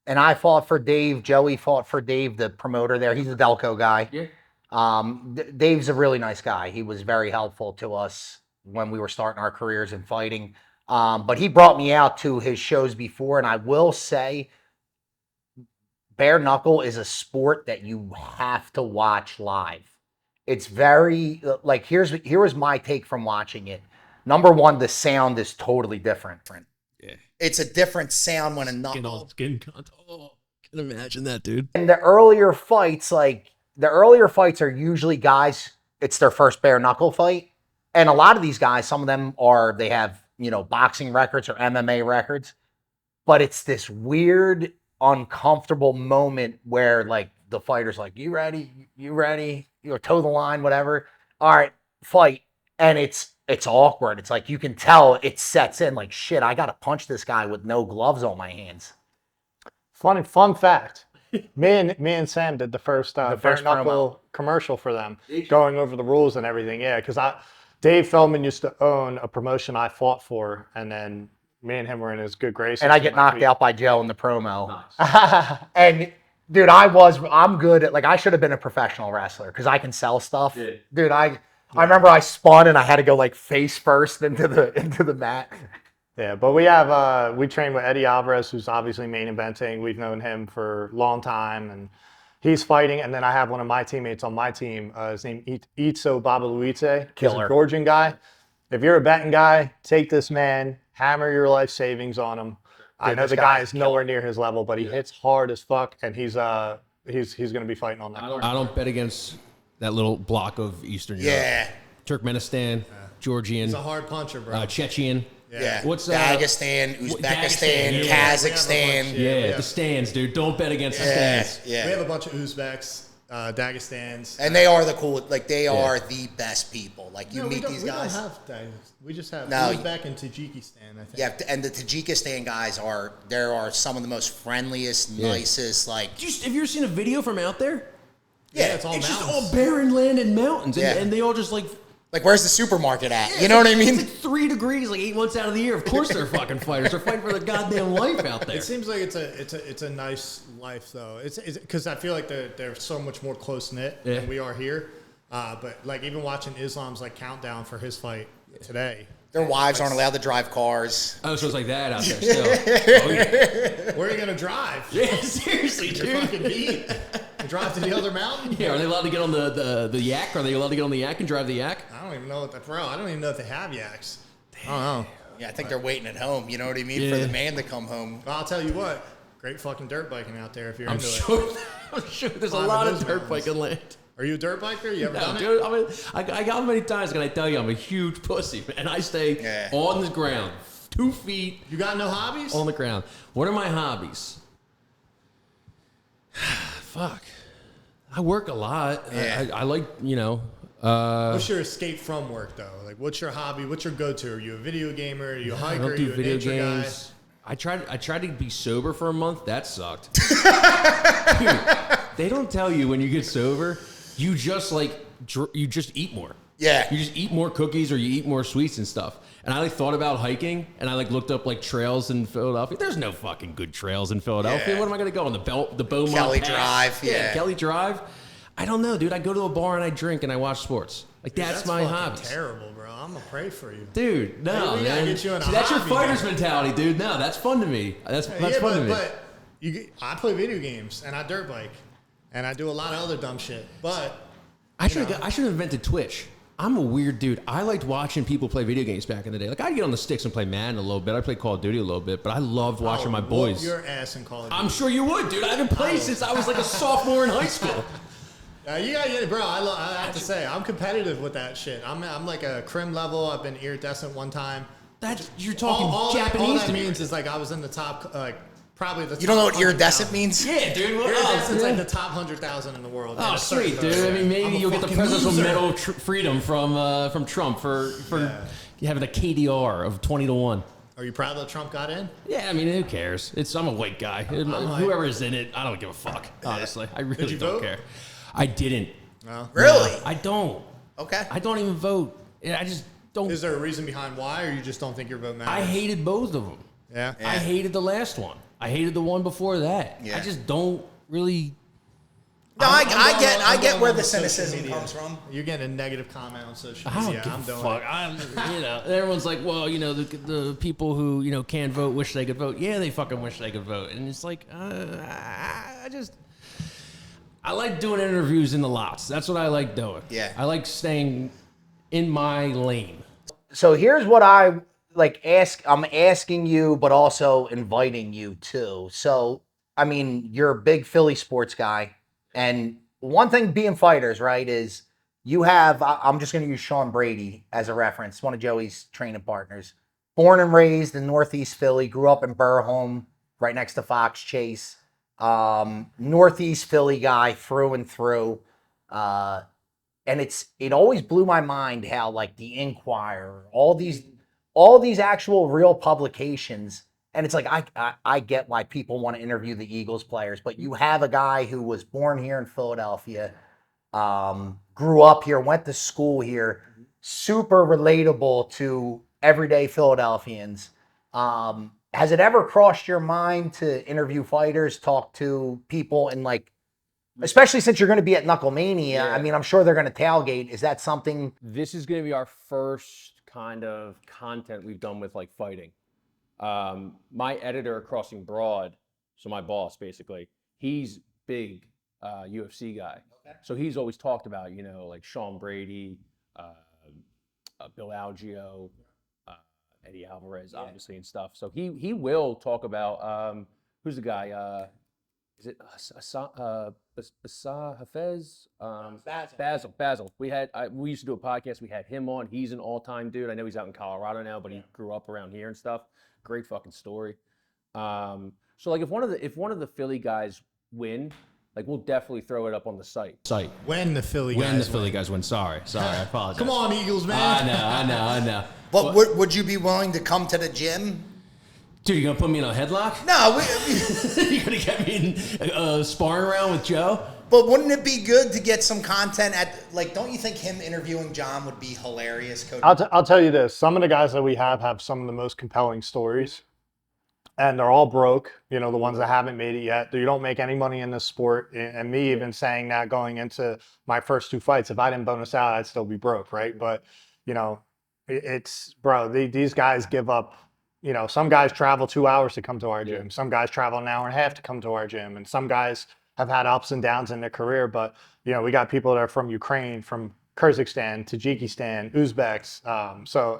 E: and I fought for Dave. Joey fought for Dave, the promoter there. He's a Delco guy.
C: Yeah.
E: Dave's a really nice guy. He was very helpful to us when we were starting our careers in fighting. But he brought me out to his shows before, and I will say, bare knuckle is a sport that you have to watch live. It's very like here was my take from watching it. Number one, the sound is totally different.
C: Yeah.
A: It's a different sound when a knuckle.
C: Skin contact. Oh, can imagine that, dude.
E: And the earlier fights are usually guys, it's their first bare knuckle fight. And a lot of these guys, some of them they have, boxing records or MMA records, but it's this weird, uncomfortable moment where like the fighter's like, you ready? Toe the line, whatever. All right, fight. And it's awkward. It's like, you can tell it sets in like, shit, I got to punch this guy with no gloves on my hands.
F: Fun fact. Me and Sam did the first bare knuckle commercial for them, going over the rules and everything. Yeah, because Dave Feldman used to own a promotion I fought for, and then me and him were in his good graces.
E: And I get knocked out by Joe in the promo. And dude, I'm good at, like, I should have been a professional wrestler because I can sell stuff.
C: Yeah.
E: Dude, I remember I spun and I had to go like face first into the mat.
F: Yeah, but we train with Eddie Alvarez, who's obviously main eventing. We've known him for a long time, and he's fighting. And then I have one of my teammates on my team. His name Itzo Babaluize. He's
E: Killer.
F: a Georgian guy. If you're a betting guy, take this man, hammer your life savings on him. I know
E: this
F: the
E: guy
F: guy is nowhere near his level, but he hits hard as fuck, and he's going to be fighting on that card.
C: I don't bet against that little block of Eastern Europe.
A: Yeah.
C: Turkmenistan, Georgian,
D: He's a hard puncher, bro.
C: Chechen.
A: Yeah.
C: What's
A: Dagestan, Uzbekistan,
C: yeah.
A: Kazakhstan.
C: Yeah, the stands, dude. Don't bet against the stands.
A: Yeah.
D: We have a bunch of Uzbeks, Dagestans.
A: And they are the cool, like they are the best people. Like you
D: No,
A: meet these guys.
D: We don't have Dagestan. We just have
A: No.
D: Uzbek and Tajikistan, I think.
A: Yeah, and the Tajikistan guys are some of the most friendliest, nicest. Like,
C: Have you ever seen a video from out there?
A: yeah,
D: it's all
C: It's just
D: mountains.
C: all barren land and mountains,
A: Yeah.
C: and they all just like.
A: like where's the supermarket at? You know what I mean?
C: It's like 3 degrees, like 8 months out of the year. Of course, they're fucking fighters. They're fighting for their goddamn life out there.
D: It seems like it's a nice life though. It's because I feel like they're so much more close knit
C: Yeah.
D: than we are here. But like even watching Islam's like countdown for his fight today.
A: Their wives aren't allowed to drive cars.
C: Oh, so it's like that out there still. Oh, yeah.
D: Where are you gonna drive?
C: Yeah, seriously,
D: You're
C: dude.
D: fucking beat. You drive to the other mountain?
C: Yeah, are they allowed to get on the yak? Are they allowed to get on the yak and drive the yak?
D: I don't even know I don't even know if they have yaks. I don't know.
A: Yeah, I think they're waiting at home. You know what I mean? For
C: Yeah.
A: the man to come home.
D: Well, I'll tell you what. Great fucking dirt biking out there if you're
C: I'm
D: into it.
C: sure. I'm sure there's a
D: Climbing
C: lot of
D: those
C: dirt
D: mountains.
C: biking land.
D: Are you a dirt biker? You ever
C: No,
D: done it?
C: dude, I got how many times can I tell you I'm a huge pussy, man? I stay on the ground, 2 feet
D: You got no hobbies?
C: on the ground. What are my hobbies? Fuck. I work a lot.
A: Yeah.
C: I like,
D: What's your escape from work though? Like, what's your hobby? What's your go-to? Are you a video gamer? Are you a
C: I
D: hiker?
C: don't
D: Are
C: do
D: you a
C: video
D: nature
C: games. I tried to be sober for a month. That sucked. Dude, they don't tell you when you get sober, you just you just eat more.
A: Yeah.
C: You just eat more cookies or you eat more sweets and stuff. And I thought about hiking and I looked up trails in Philadelphia. There's no fucking good trails in Philadelphia.
A: Yeah.
C: What am I gonna go on the Beaumont
A: Kelly
C: Pass?
A: Drive, yeah.
C: Kelly Drive. I don't know, dude. I go to a bar and I drink and I watch sports. Like
D: Dude,
C: that's my
D: fucking
C: hobby.
D: Terrible, bro. I'm gonna pray for you.
C: Dude, no,
D: Maybe we gotta
C: man.
D: get you in a
C: See, that's your
D: hobby,
C: fighter's
D: man.
C: mentality, dude. No, that's fun to me. That's fun to me.
D: But I play video games and I dirt bike and I do a lot of other dumb shit. But
C: I should have invented Twitch. I'm a weird dude. I liked watching people play video games back in the day. Like I'd get on the sticks and play Madden a little bit. I played Call of Duty a little bit, but I loved watching my boys.
D: Whoop your ass in Call of Duty.
C: I'm sure you would, dude. I haven't played since I was like a sophomore in high school.
D: You gotta get it, bro. I have to say, I'm competitive with that shit. I'm like a crim level. I've been iridescent one time.
C: You're talking
D: all
C: Japanese
D: that
C: to me.
D: means is like I was in the top, probably the.
A: You don't know what
D: top
A: iridescent
D: 100,000.
A: means?
C: Yeah, dude.
D: Iridescent's
C: yeah.
D: like the top 100,000 in the world.
C: Oh,
D: in a
C: sweet,
D: certain
C: dude.
D: vote.
C: I mean, maybe
D: I'm a
C: you'll get the
D: fucking
C: Presidential
D: loser.
C: Medal of Freedom from Trump for having a KDR of 20-1.
D: Are you proud that Trump got in?
C: Yeah, I mean, who cares? I'm a white guy. Whoever is in it, I don't give a fuck. Honestly, I really
D: you
C: don't
D: vote?
C: care. I didn't.
D: No.
A: Really?
C: I don't.
A: Okay.
C: I don't even vote. I just don't.
D: Is there a reason behind why, or you just don't think your vote matters?
C: I hated both of them.
D: Yeah.
C: I hated the last one. I hated the one before that.
A: Yeah.
C: I just don't really.
A: No,
D: I'm
A: I get
D: going
A: where
D: on
A: the
D: social
A: cynicism
D: media.
A: comes from.
D: You're getting a negative comment on social
C: I don't
D: media.
C: give
D: I'm
C: a
D: doing
C: fuck.
D: it.
C: Everyone's like, well, the people who can't vote wish they could vote. Yeah, they fucking wish they could vote, and it's like, I like doing interviews in the lots. That's what I like doing.
A: Yeah.
C: I like staying in my lane.
E: So here's what I I'm asking you, but also inviting you too. So, I mean, you're a big Philly sports guy. And one thing being fighters, right, is you have, I'm just going to use Sean Brady as a reference, one of Joey's training partners. Born and raised in Northeast Philly, grew up in Burholm, right next to Fox Chase. Northeast Philly guy through and through. And it always blew my mind how like the Inquirer, all these actual real publications, and it's like I get why people want to interview the Eagles players, but you have a guy who was born here in Philadelphia, grew up here, went to school here, super relatable to everyday Philadelphians. Has it ever crossed your mind to interview fighters, talk to people, and like, especially since you're going to be at Knucklemania?
B: Yeah.
E: I mean, I'm sure they're going to tailgate. Is that something?
B: This is going to be our first kind of content we've done with like fighting. My editor at Crossing Broad, so my boss basically, he's big UFC guy. Okay. So he's always talked about, like Sean Brady, Bill Algeo, Eddie Alvarez, obviously, and stuff. So he will talk about who's the guy? Is it Bassah Hafez? Basil. We used to do a podcast. We had him on. He's an all-time dude. I know he's out in Colorado now, but he grew up around here and stuff. Great fucking story. So like if one of the Philly guys win, like we'll definitely throw it up on the site.
D: When the Philly
C: guys win. Sorry, I apologize.
D: Come on, Eagles, man.
C: I know.
A: But would you be willing to come to the gym?
C: Dude, you gonna put me in a headlock?
A: No,
C: You gonna get me in a sparring round with Joe?
A: but wouldn't it be good to get some content don't you think him interviewing John would be hilarious, Coach?
F: I'll tell you this. Some of the guys that we have some of the most compelling stories. and they're all broke. You know, the ones that haven't made it yet. You don't make any money in this sport. And me even saying that going into my first 2 fights, if I didn't bonus out, I'd still be broke, right? But you know, it's bro. These guys give up. You know, some guys travel 2 hours to come to our gym. Some guys travel an hour and a half to come to our gym, and some guys have had ups and downs in their career. But you know, we got people that are from Ukraine, from Kyrgyzstan, Tajikistan, Uzbeks.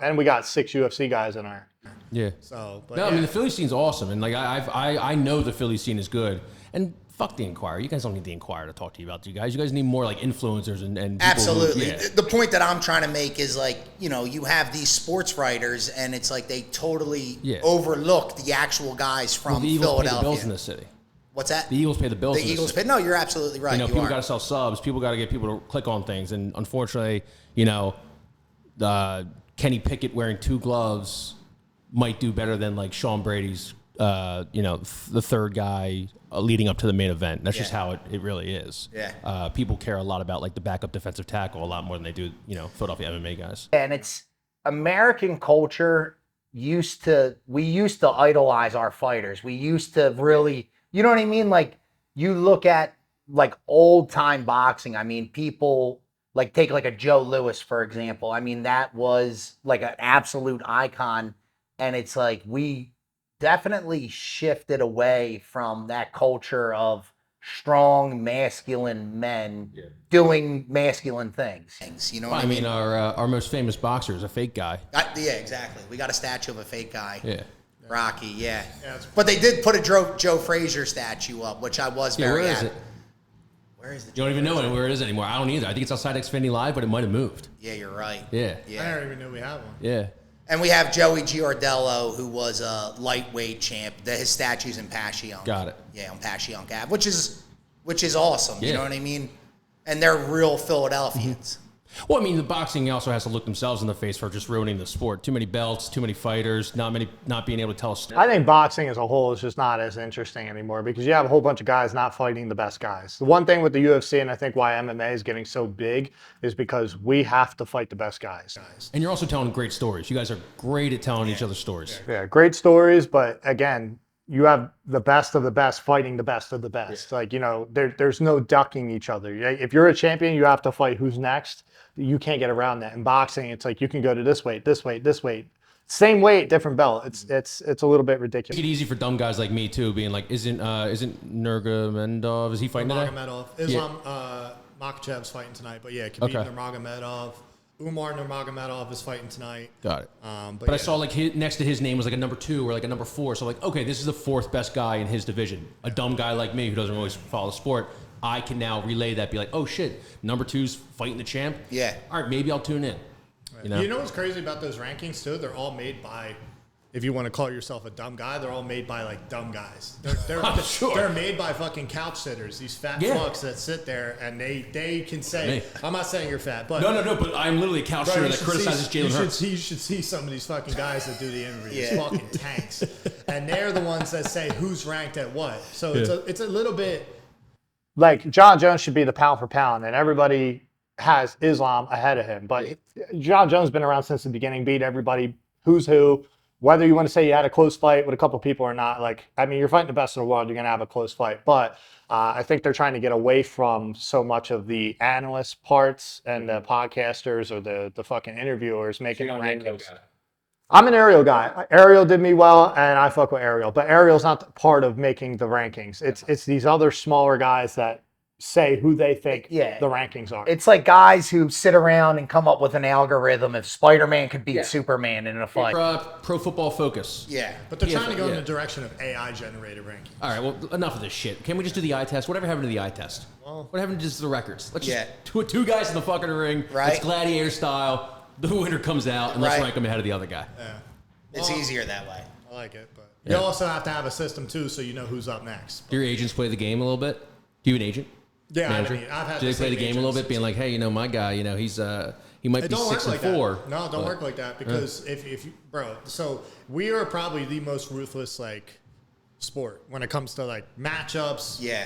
F: And we got 6 UFC guys in our.
C: Yeah.
D: So, but
C: no,
D: yeah.
C: I mean the Philly scene's awesome, and like I know the Philly scene is good. And fuck the Inquirer. You guys don't need the Inquirer to talk to you about. You guys need more like influencers and people
A: Absolutely.
C: Who, yeah.
A: The point that I'm trying to make is like, you know, you have these sports writers, and it's like they totally overlook the actual guys from
C: the Eagles
A: Philadelphia.
C: pay the bills in this city.
A: What's that?
C: The Eagles pay the bills.
A: The Eagles pay. No, you're absolutely right.
C: You know, people
A: are.
C: got to sell subs. People got to get people to click on things. And unfortunately, you know, Kenny Pickett wearing 2 gloves might do better than like Sean Brady's, you know, the third guy leading up to the main event. That's just how it really is.
A: Yeah.
C: People care a lot about like the backup defensive tackle a lot more than they do, you know, Philadelphia MMA guys.
E: And it's American culture we used to idolize our fighters. We used to really, you know what I mean? Like you look at like old time boxing. I mean, people like take like a Joe Louis, for example. I mean, that was like an absolute icon. And it's like, we definitely shifted away from that culture of strong, masculine men doing masculine things.
A: You know
C: what I mean? Our most famous boxer is a fake guy.
A: Yeah, exactly. We got a statue of a fake guy.
C: Yeah.
A: Rocky, yeah. But they did put a Joe Frazier statue up, which I was very happy. Where is it?
C: You don't even know where it is anymore. I don't either. I think it's outside Xfinity Live, but it might have moved.
A: Yeah, you're right.
C: Yeah.
D: I don't even know we have one.
C: Yeah.
A: And we have Joey Giardello, who was a lightweight champ. His statue's in Passyunk.
C: Got it.
A: Yeah, on Passyunk Ave, which is awesome.
C: Yeah.
A: You know what I mean? And they're real Philadelphians.
C: Well, I mean, the boxing also has to look themselves in the face for just ruining the sport. Too many belts, too many fighters, not being able to tell a story.
F: I think boxing as a whole is just not as interesting anymore because you have a whole bunch of guys not fighting the best guys. The one thing with the UFC, and I think why MMA is getting so big, is because we have to fight the best guys.
C: And you're also telling great stories. You guys are great at telling each other stories.
F: Yeah, great stories, but again, you have the best of the best fighting the best of the best. Yeah. Like, you know, there's no ducking each other. If you're a champion, you have to fight who's next. You can't get around that. In boxing, it's like you can go to this weight, this weight, this weight. Same weight, different belt. It's a little bit ridiculous.
C: Make it easy for dumb guys like me too, being like, isn't Nurmagomedov? Is he fighting today?
D: Islam Makhachev's fighting tonight, but yeah, Khabib Nurmagomedov. Umar Nurmagomedov is fighting tonight.
C: Got it. But I saw like next to his name was like a number 2 or like a number 4. So like, okay, this is the 4th best guy in his division. A dumb guy like me who doesn't really follow the sport, I can now relay that, be like, oh shit, number 2's fighting the champ.
A: Yeah.
C: All right, maybe I'll tune in.
D: Right. You know what's crazy about those rankings too? They're all made by, if you want to call yourself a dumb guy, they're all made by like dumb guys. They're made by fucking couch sitters. These fat fucks that sit there and they can say, I'm not saying you're fat, but
C: no, but I'm literally a couch sitter that criticizes Jalen Hurts.
D: You should see some of these fucking guys that do the interviews. Fucking tanks, and they're the ones that say who's ranked at what. So it's a little bit.
F: Like John Jones should be the pound for pound, and everybody has Islam ahead of him. But John Jones has been around since the beginning, beat everybody, who's who. Whether you want to say you had a close fight with a couple people or not, like, I mean, you're fighting the best in the world, you're going to have a close fight. But I think they're trying to get away from so much of the analyst parts and the podcasters or the fucking interviewers making rankings. I'm an Ariel guy. Ariel did me well, and I fuck with Ariel. But Ariel's not part of making the rankings. It's these other smaller guys that say who they think the rankings are.
E: It's like guys who sit around and come up with an algorithm if Spider-Man could beat Superman in a fight.
C: Pro Football Focus.
A: Yeah.
D: But they're trying to go in the direction of AI-generated rankings.
C: All right, well, enough of this shit. Can we just do the eye test? Whatever happened to the eye test? Well, what happened to just the records? Let's just two guys in the fucking ring.
A: Right.
C: It's gladiator style. The winner comes out, and let's rank them ahead of the other guy.
D: Yeah.
A: It's easier that way.
D: I like it, but you also have to have a system too, so you know who's up next.
C: Do your agents play the game a little bit? Do you have an agent?
D: Yeah,
C: manager?
D: I mean, I've had.
C: Do they play the game a little bit, being like, hey, you know, my guy, you know, he's he might be 6-4.
D: No, don't work like that because if you, bro, so we are probably the most ruthless like sport when it comes to like matchups.
A: Yeah.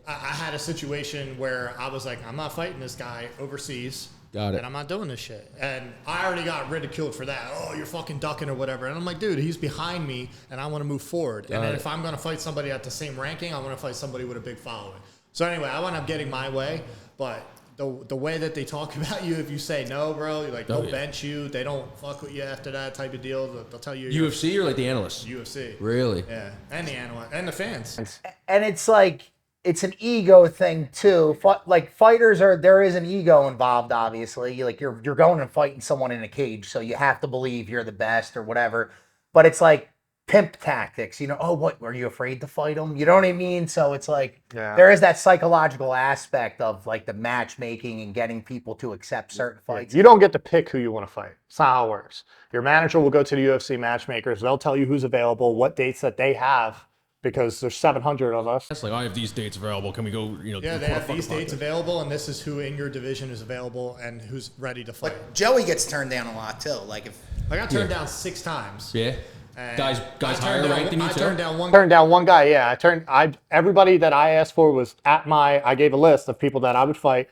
D: I had a situation where I was like, I'm not fighting this guy overseas.
C: Got it.
D: And I'm not doing this shit. And I already got ridiculed for that. Oh, you're fucking ducking or whatever. And I'm like, dude, he's behind me, and I want to move forward. And then if I'm going to fight somebody at the same ranking, I want to fight somebody with a big following. So anyway, I wound up getting my way, but the way that they talk about you, if you say no, bro, you're like, they'll bench you. They don't fuck with you after that type of deal. They'll tell you.
C: UFC or like the analysts?
D: UFC.
C: Really?
D: Yeah, and the analyst and the fans.
E: And it's like, it's an ego thing too. Like fighters there is an ego involved, obviously. Like you're going and fighting someone in a cage, so you have to believe you're the best or whatever. But it's like pimp tactics, oh, what, were you afraid to fight them? You know what I mean? So it's like, there is that psychological aspect of like the matchmaking and getting people to accept certain fights.
F: You don't get to pick who you want to fight. It's not how it works. Your manager will go to the UFC matchmakers. They'll tell you who's available, what dates that they have, because there's 700 of us.
C: It's like, I have these dates available. Can we go,
D: Yeah, they have these dates available, and this is who in your division is available and who's ready to fight.
A: But Joey gets turned down a lot too. Like if
D: I got turned down 6 times.
C: Yeah.
D: And
C: Guys higher ranked than you
D: I
C: too?
D: turned down one.
F: Turned down one guy, yeah. Everybody that I asked for was I gave a list of people that I would fight,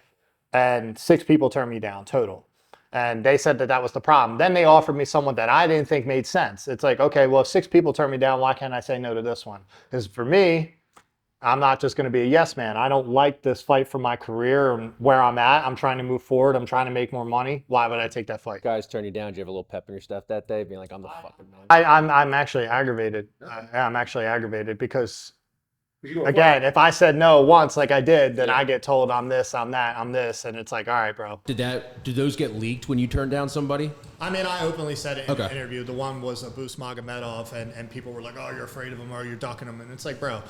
F: and 6 people turned me down total. And they said that was the problem. Then they offered me someone that I didn't think made sense. It's like, okay, well, if 6 people turn me down, why can't I say no to this one? Because for me, I'm not just going to be a yes man. I don't like this fight for my career and where I'm at. I'm trying to move forward. I'm trying to make more money. Why would I take that fight?
B: Guys turn you down. Do you have a little pep in your step that day, being like, I'm the fucking man?
F: I'm actually aggravated. I'm actually aggravated because, again, if I said no once like I did, then I get told I'm this, I'm that, I'm this, and it's like, all right, bro.
C: Did those get leaked when you turned down somebody?
D: I mean, I openly said it in the interview. The one was Abus Magomedov, and people were like, oh, you're afraid of him or you're ducking him. And it's like, bro,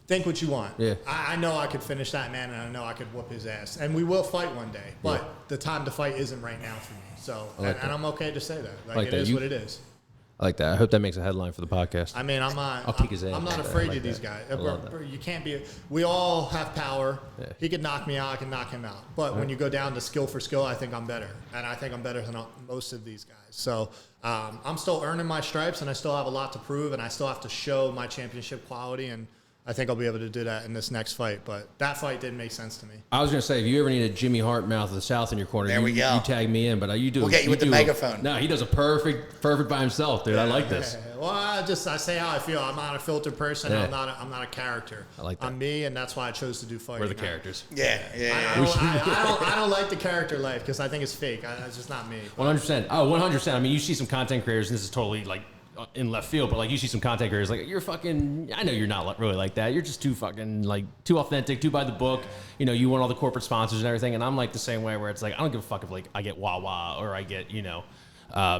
D: think what you want.
C: Yeah.
D: I know I could finish that man, and I know I could whoop his ass. And we will fight one day. But the time to fight isn't right now for me. So, and I'm okay to say that. Like it is what it is.
C: I like that. I hope that makes a headline for the podcast.
D: I mean, I'm not.
C: I'll kick his ass.
D: I'm not afraid of these guys. You can't be. We all have power. Yeah. He could knock me out. I can knock him out. But when you go down to skill for skill, I think I'm better, and I think I'm better than most of these guys. So I'm still earning my stripes, and I still have a lot to prove, and I still have to show my championship quality, and I think I'll be able to do that in this next fight. But that fight didn't make sense to me.
C: I was going to say, if you ever need a Jimmy Hart mouth of the South in your corner,
A: there we go.
C: You tag me in. But you do.
A: We'll get you with the megaphone.
C: No, he does a perfect by himself, dude. I like this.
D: Well, I say how I feel. I'm not a filtered person. Yeah. I'm not a character.
C: I like that.
D: I'm me, and that's why I chose to do fighting.
C: We're the characters.
A: Yeah.
D: I don't like the character life because I think it's fake. It's just not me.
C: 100%. Oh, 100%. I mean, you see some content creators, and this is totally like in left field, but like you see some content creators like, you're fucking, I know you're not really like that. You're just too fucking like too authentic, too by the book. You know, you want all the corporate sponsors and everything. And I'm like the same way where it's like, I don't give a fuck if like I get Wawa or I get,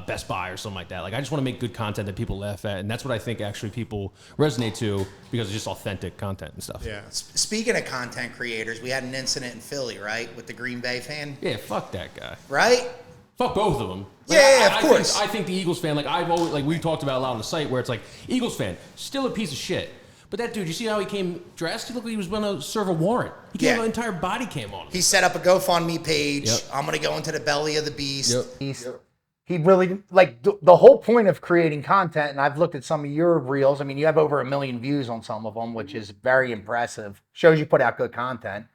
C: Best Buy or something like that. Like I just want to make good content that people laugh at. And that's what I think actually people resonate to because it's just authentic content and stuff.
D: Yeah.
A: Speaking of content creators, we had an incident in Philly, right? With the Green Bay fan.
C: Yeah, fuck that guy.
A: Right?
C: Fuck both of them.
A: Like, yeah, of course.
C: I think the Eagles fan, like I've always, like we talked about a lot on the site, where it's like Eagles fan, still a piece of shit. But that dude, you see how he came dressed? He looked like he was going to serve a warrant. He came, an entire body cam on him.
A: He set up a GoFundMe page. Yep. I'm going to go into the belly of the beast.
E: Yep. He really, like, the whole point of creating content, and I've looked at some of your reels. I mean, you have over 1 million views on some of them, which is very impressive. Shows you put out good content.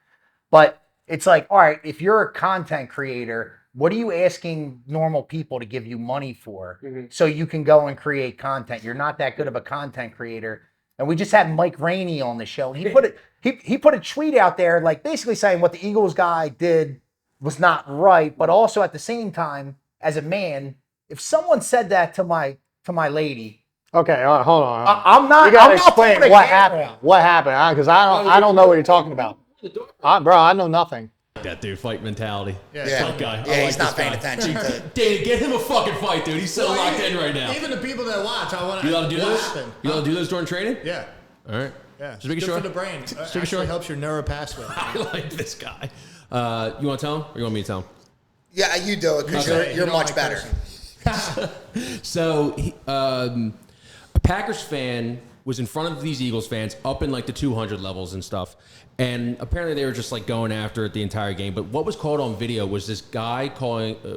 E: But it's like, all right, if you're a content creator, what are you asking normal people to give you money for so you can go and create content? You're not that good of a content creator. And we just had Mike Rainey on the show, and he put a tweet out there, like basically saying what the Eagles guy did was not right, but also at the same time, as a man, if someone said that to my lady,
F: okay, hold on.
E: I'm not.
F: You gotta explain what happened. What happened? Because I don't know what you're talking about. Bro, I know nothing.
C: That dude, fight mentality.
A: Yeah,
C: guy.
A: Yeah, he's not paying attention to.
C: Dana, get him a fucking fight, dude. He's so locked in right now.
D: Even the people that watch, I want to.
C: You allowed to do those? You allowed to do those during training?
D: Yeah.
C: All right.
D: Yeah.
C: Just making
D: good
C: sure.
D: for the brain.
C: Just making sure.
D: Helps your neuropathway.
C: I like this guy. You want to tell him, or you want me to tell him?
A: Yeah, you do it because you're much better.
C: So, a Packers fan was in front of these Eagles fans up in like the 200 levels and stuff. And apparently they were just like going after it the entire game. But what was caught on video was this guy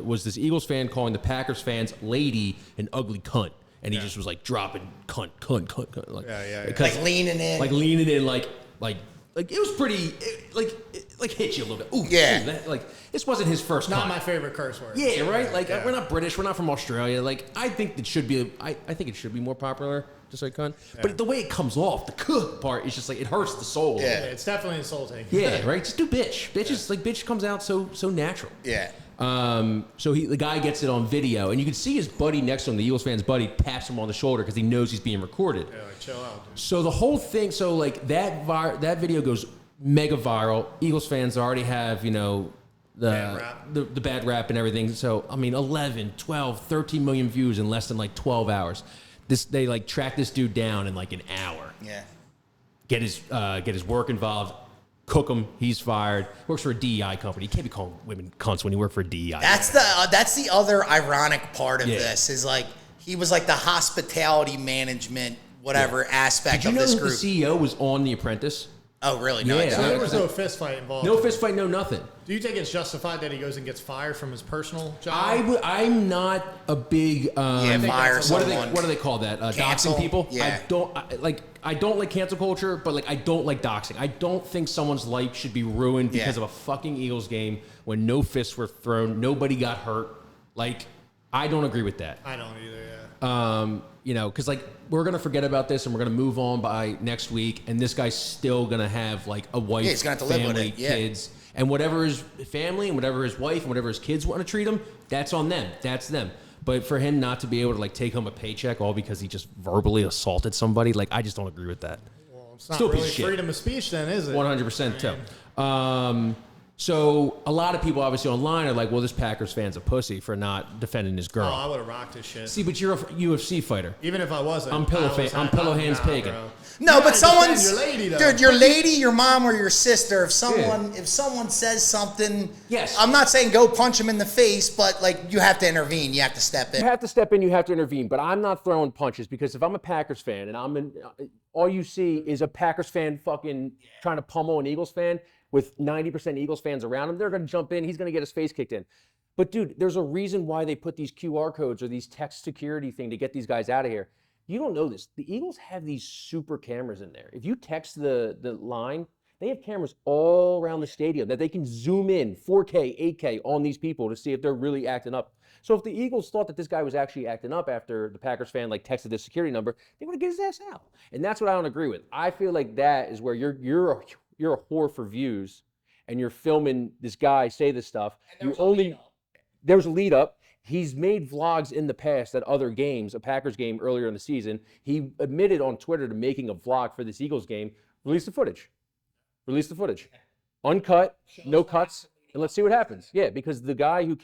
C: was this Eagles fan calling the Packers fans lady an ugly cunt. And he just was like dropping cunt. Like,
A: like leaning in.
C: Like leaning in, like like it was pretty, like hit you a little bit. Ooh,
A: Yeah.
C: ooh, that, this wasn't his first
D: Not
C: time.
D: my favorite curse word.
C: Yeah, right. Like we're not British, we're not from Australia. Like I think it should be. I think it should be more popular. Just like cunt. But the way it comes off, the "kuh" part is just like it hurts the soul.
A: Yeah.
D: Yeah, it's definitely insulting.
C: Yeah, right. Just do bitch. Bitch is like bitch comes out so natural.
A: Yeah.
C: So the guy gets it on video, and you can see his buddy next to him, the Eagles fan's buddy, taps him on the shoulder because he knows he's being recorded.
D: Yeah, like, chill out, dude.
C: So the whole thing, so like that video goes mega viral. Eagles fans already have, the bad rap and everything. So, I mean, 11, 12, 13 million views in less than like 12 hours. They like track this dude down in like an hour.
A: Yeah.
C: Get his work involved. Cook him. He's fired. Works for a DEI company. You can't be calling women cunts when you work for a DEI.
A: That's the other ironic part of
C: Yeah.
A: this is like he was like the hospitality management whatever aspect
C: Did you
A: of
C: know
A: this
C: that
A: group.
C: the CEO was on The Apprentice?
A: Oh, really? No,
C: Yeah.
A: I didn't.
D: So there
C: I-
D: was no fist fight involved.
C: No fist fight, no nothing.
D: Do you think it's justified that he goes and gets fired from his personal job?
C: I'm not a big
A: fire
C: what
A: someone.
C: do they call that?
A: Cancel?
C: Doxing people.
A: Yeah.
C: I don't like cancel culture, but like I don't like doxing. I don't think someone's life should be ruined because
A: Yeah.
C: of a fucking Eagles game when no fists were thrown, nobody got hurt. Like I don't agree with that.
D: I don't either. Yeah.
C: Because like we're gonna forget about this and we're gonna move on by next week, and this guy's still gonna have like a wife,
A: Yeah, he's gonna have to live with
C: family,
A: it, yeah.
C: kids, and whatever his family and whatever his wife and whatever his kids want to treat him, that's on them. That's them. But for him not to be able to like take home a paycheck all because he just verbally assaulted somebody, like I just don't agree with that.
D: Well, it's not
C: Still a piece
D: really
C: of shit.
D: freedom of speech, then, is it?
C: 100% too. So a lot of people obviously online are like, well, this Packers fan's a pussy for not defending his girl.
D: Oh, I would have rocked his shit.
C: See, but you're a UFC fighter.
D: Even if I wasn't.
C: I'm pillow hands pagan.
A: No,
D: You
A: but
D: gotta
A: someone's
D: defend your lady, though.
A: dude, your lady, your mom, or your sister. If someone says something,
C: Yes.
A: I'm not saying go punch him in the face, but like you have to intervene. You have to step in.
C: You have to step in, you have to intervene, but I'm not throwing punches because if I'm a Packers fan and all you see is a Packers fan fucking trying to pummel an Eagles fan with 90% Eagles fans around him, they're going to jump in, he's going to get his face kicked in. But dude, there's a reason why they put these QR codes or these text security thing to get these guys out of here. You don't know this. The Eagles have these super cameras in there. If you text the line, they have cameras all around the stadium that they can zoom in 4K, 8K on these people to see if they're really acting up. So if the Eagles thought that this guy was actually acting up after the Packers fan like texted this security number, they would have get his ass out. And that's what I don't agree with. I feel like that is where you're a whore for views and you're filming this guy say this stuff. There's a lead up. He's made vlogs in the past at other games, a Packers game earlier in the season. He admitted on Twitter to making a vlog for this Eagles game. Release the footage. Uncut, no cuts, and let's see what happens. Yeah, because the guy who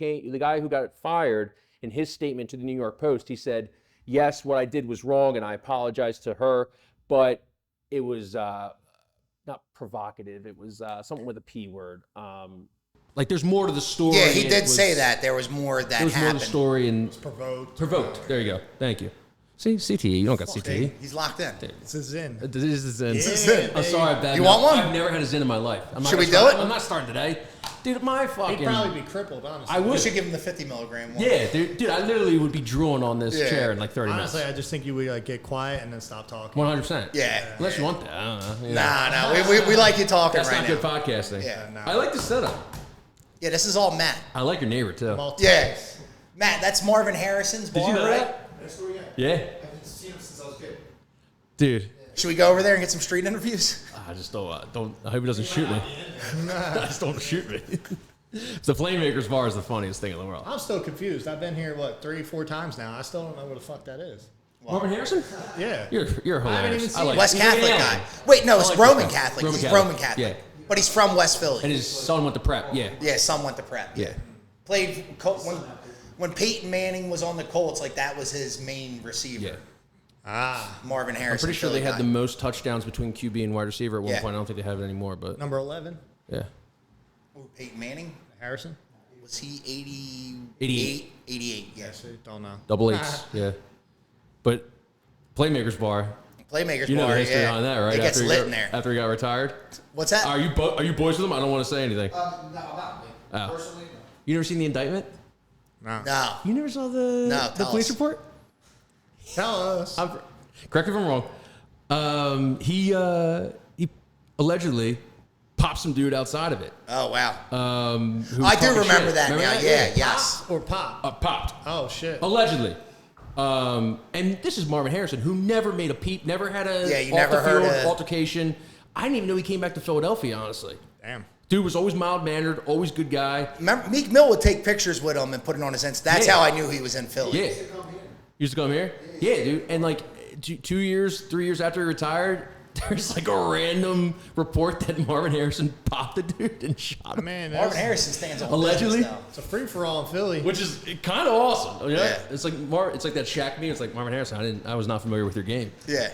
C: got fired, in his statement to the New York Post, he said, yes, what I did was wrong and I apologize to her, but it was not provocative. It was something with a P word. Like there's more to the story.
A: Yeah, he did say that there was more that
C: There was more
A: happened.
C: to the story and
D: Provoked.
C: There you go. Thank you. See, CTE. You don't got CTE.
A: He's locked in.
D: It's a Zin.
C: This is Zin.
D: Zin.
C: I'm sorry, Bad.
A: You want one?
C: I've never had a Zin in my life.
A: Should we do it?
C: I'm not starting today. Dude, my fucking...
D: He'd probably be crippled, honestly.
C: I
A: We
C: would.
A: should give him the 50 milligram one.
C: Yeah, dude, I literally would be drooling on this
A: Yeah.
C: chair in like 30
D: Honestly,
C: minutes.
D: I just think you would like get quiet and then stop talking.
C: 100%.
A: Yeah.
C: Unless you want that. I don't know. Yeah.
A: Nah, we like you talking
C: That's
A: right
C: not
A: now.
C: good podcasting.
A: Yeah,
D: no.
C: I like the setup.
A: Yeah, this is all Matt.
C: I like your neighbor, too.
A: Yeah. Matt, that's Marvin Harrison's bar,
C: Did you know
A: right?
C: that?
G: That's where we at.
C: Yeah.
G: I've seen him since I was a kid.
C: Dude.
A: Should we go over there and get some street interviews?
C: I just don't. I hope he doesn't shoot me. Just don't shoot me. The Playmakers bar is the funniest thing in the world.
D: I'm still confused. I've been here, 3-4 times now. I still don't know what the fuck that is.
C: Marvin Harrison?
D: Yeah.
C: You're
D: I haven't even
C: hilarious.
D: seen it.
A: West
C: He's
A: Catholic
C: an
A: guy.
C: alien.
A: Wait, no, it's
C: like
A: Roman
C: that.
A: Catholic.
C: Roman
A: He's
C: Catholic.
A: Roman Catholic.
C: Yeah.
A: But he's from West Philly.
C: And his son went to prep. Yeah.
A: Yeah, son went to prep.
C: Yeah.
A: Played when Peyton Manning was on the Colts, like that was his main receiver.
C: Yeah.
A: Marvin Harrison.
C: I'm pretty sure they
A: Philly
C: had
A: guy.
C: the most touchdowns between QB and wide receiver at one
A: Yeah.
C: point. I don't think they have it anymore, but
D: Number 11,
C: yeah.
A: Ooh, Peyton Manning?
D: Harrison.
A: Was he
C: 88.
A: 88, yes.
D: Actually, don't know.
C: Double eights. Yeah. But Playmakers bar.
A: Playmakers
C: You know
A: bar,
C: the history
A: yeah.
C: on that, right?
A: It gets
C: after
A: lit in there.
C: After he got retired.
A: What's that?
C: Are you boys with him? I don't want to say anything.
G: No, I'm not.
C: Oh.
G: Personally, no.
C: You never seen the indictment?
A: No.
C: You never saw the
A: tell
C: police
A: us.
C: report?
D: Tell us.
C: Correct me if I'm wrong. He allegedly popped some dude outside of it.
A: Oh wow.
C: Who was
A: I do
C: talking
A: remember
C: shit.
A: that
C: Remember
A: now.
C: that?
A: Yeah. Yes.
D: Pop or pop?
C: Popped.
D: Oh shit.
C: Allegedly. And this is Marvin Harrison, who never made a peep, never had a
A: Yeah, you never heard a-
C: altercation. I didn't even know he came back to Philadelphia, honestly.
D: Damn.
C: Dude was always mild-mannered, always good guy.
A: Remember, Meek Mill would take pictures with him and put it on his Insta. That's
C: Yeah.
A: how I knew he was in Philly.
C: Yeah. Used to come here? Yeah, dude. And like 2 years, 3 years after he retired, there's like a random report that Marvin Harrison popped the dude and shot him.
D: Man,
A: Marvin
D: that's-
A: Harrison stands on
C: Allegedly?
A: business now.
D: it's a free for all in Philly.
C: Which is kind of awesome. You know?
A: Yeah.
C: It's like it's like that Shaq meme. It's like Marvin Harrison. I was not familiar with your game.
A: Yeah.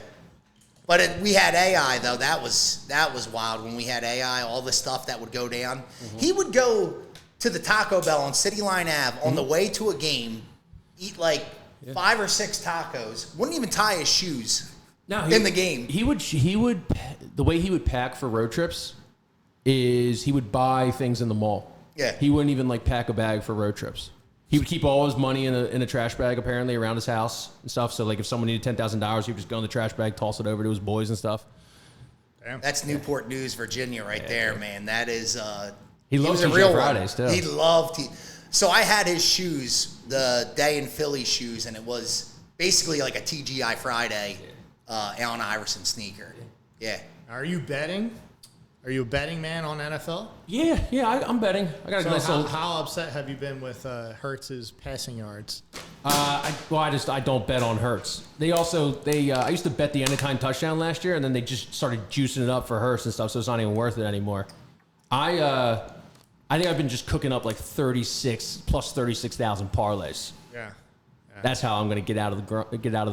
A: But we had AI though. That was wild when we had AI. All the stuff that would go down.
C: Mm-hmm.
A: He would go to the Taco Bell on City Line Ave on the way to a game, eat like 5 or 6 tacos. Wouldn't even tie his shoes in the game.
C: He would the way he would pack for road trips is he would buy things in the mall.
A: Yeah.
C: He wouldn't even like pack a bag for road trips. He would keep all his money in a trash bag apparently around his house and stuff. So like if someone needed $10,000, he would just go in the trash bag, toss it over to his boys and stuff.
A: That's Newport News, Virginia, right there, man. That is.
C: He loves
A: was a
C: TGI
A: real
C: Fridays,
A: one.
C: too.
A: He loved. So I had his shoes, the day in Philly shoes, and it was basically like a TGI Friday, Allen Iverson sneaker. Yeah.
D: Are you betting? Are you a betting man on NFL?
C: Yeah, I'm betting. I got a
D: So
C: nice little.
D: how upset have you been with Hurts's passing yards?
C: I don't bet on Hurts. I used to bet the anytime touchdown last year, and then they just started juicing it up for Hurts and stuff, so it's not even worth it anymore. I think I've been just cooking up like 36,000 parlays.
D: Yeah.
C: That's how I'm going to get out of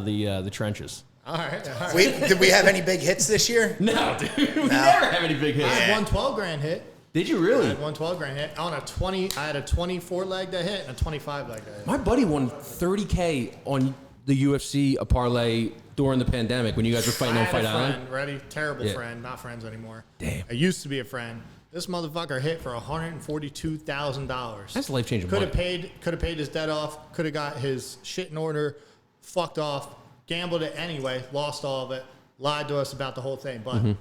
C: the trenches.
D: All right.
A: Did we have any big hits this year?
C: No, dude, we never have any big
D: I
C: hits.
D: had one 12-grand hit.
C: Did you
D: I
C: really?
D: had one 12-grand hit on a 20. I had a 24 leg that hit and a 25 leg that hit.
C: My buddy won $30K on the UFC a parlay during the pandemic when you guys were fighting
D: I
C: on
D: had
C: Fight
D: a
C: Island.
D: friend, ready? Terrible
C: Yeah.
D: friend, not friends anymore.
C: Damn.
D: I used to be a friend. This motherfucker hit for $142,000.
C: That's life changing.
D: Could have paid his debt off. Could have got his shit in order. Fucked off. Gambled it anyway. Lost all of it. Lied to us about the whole thing. But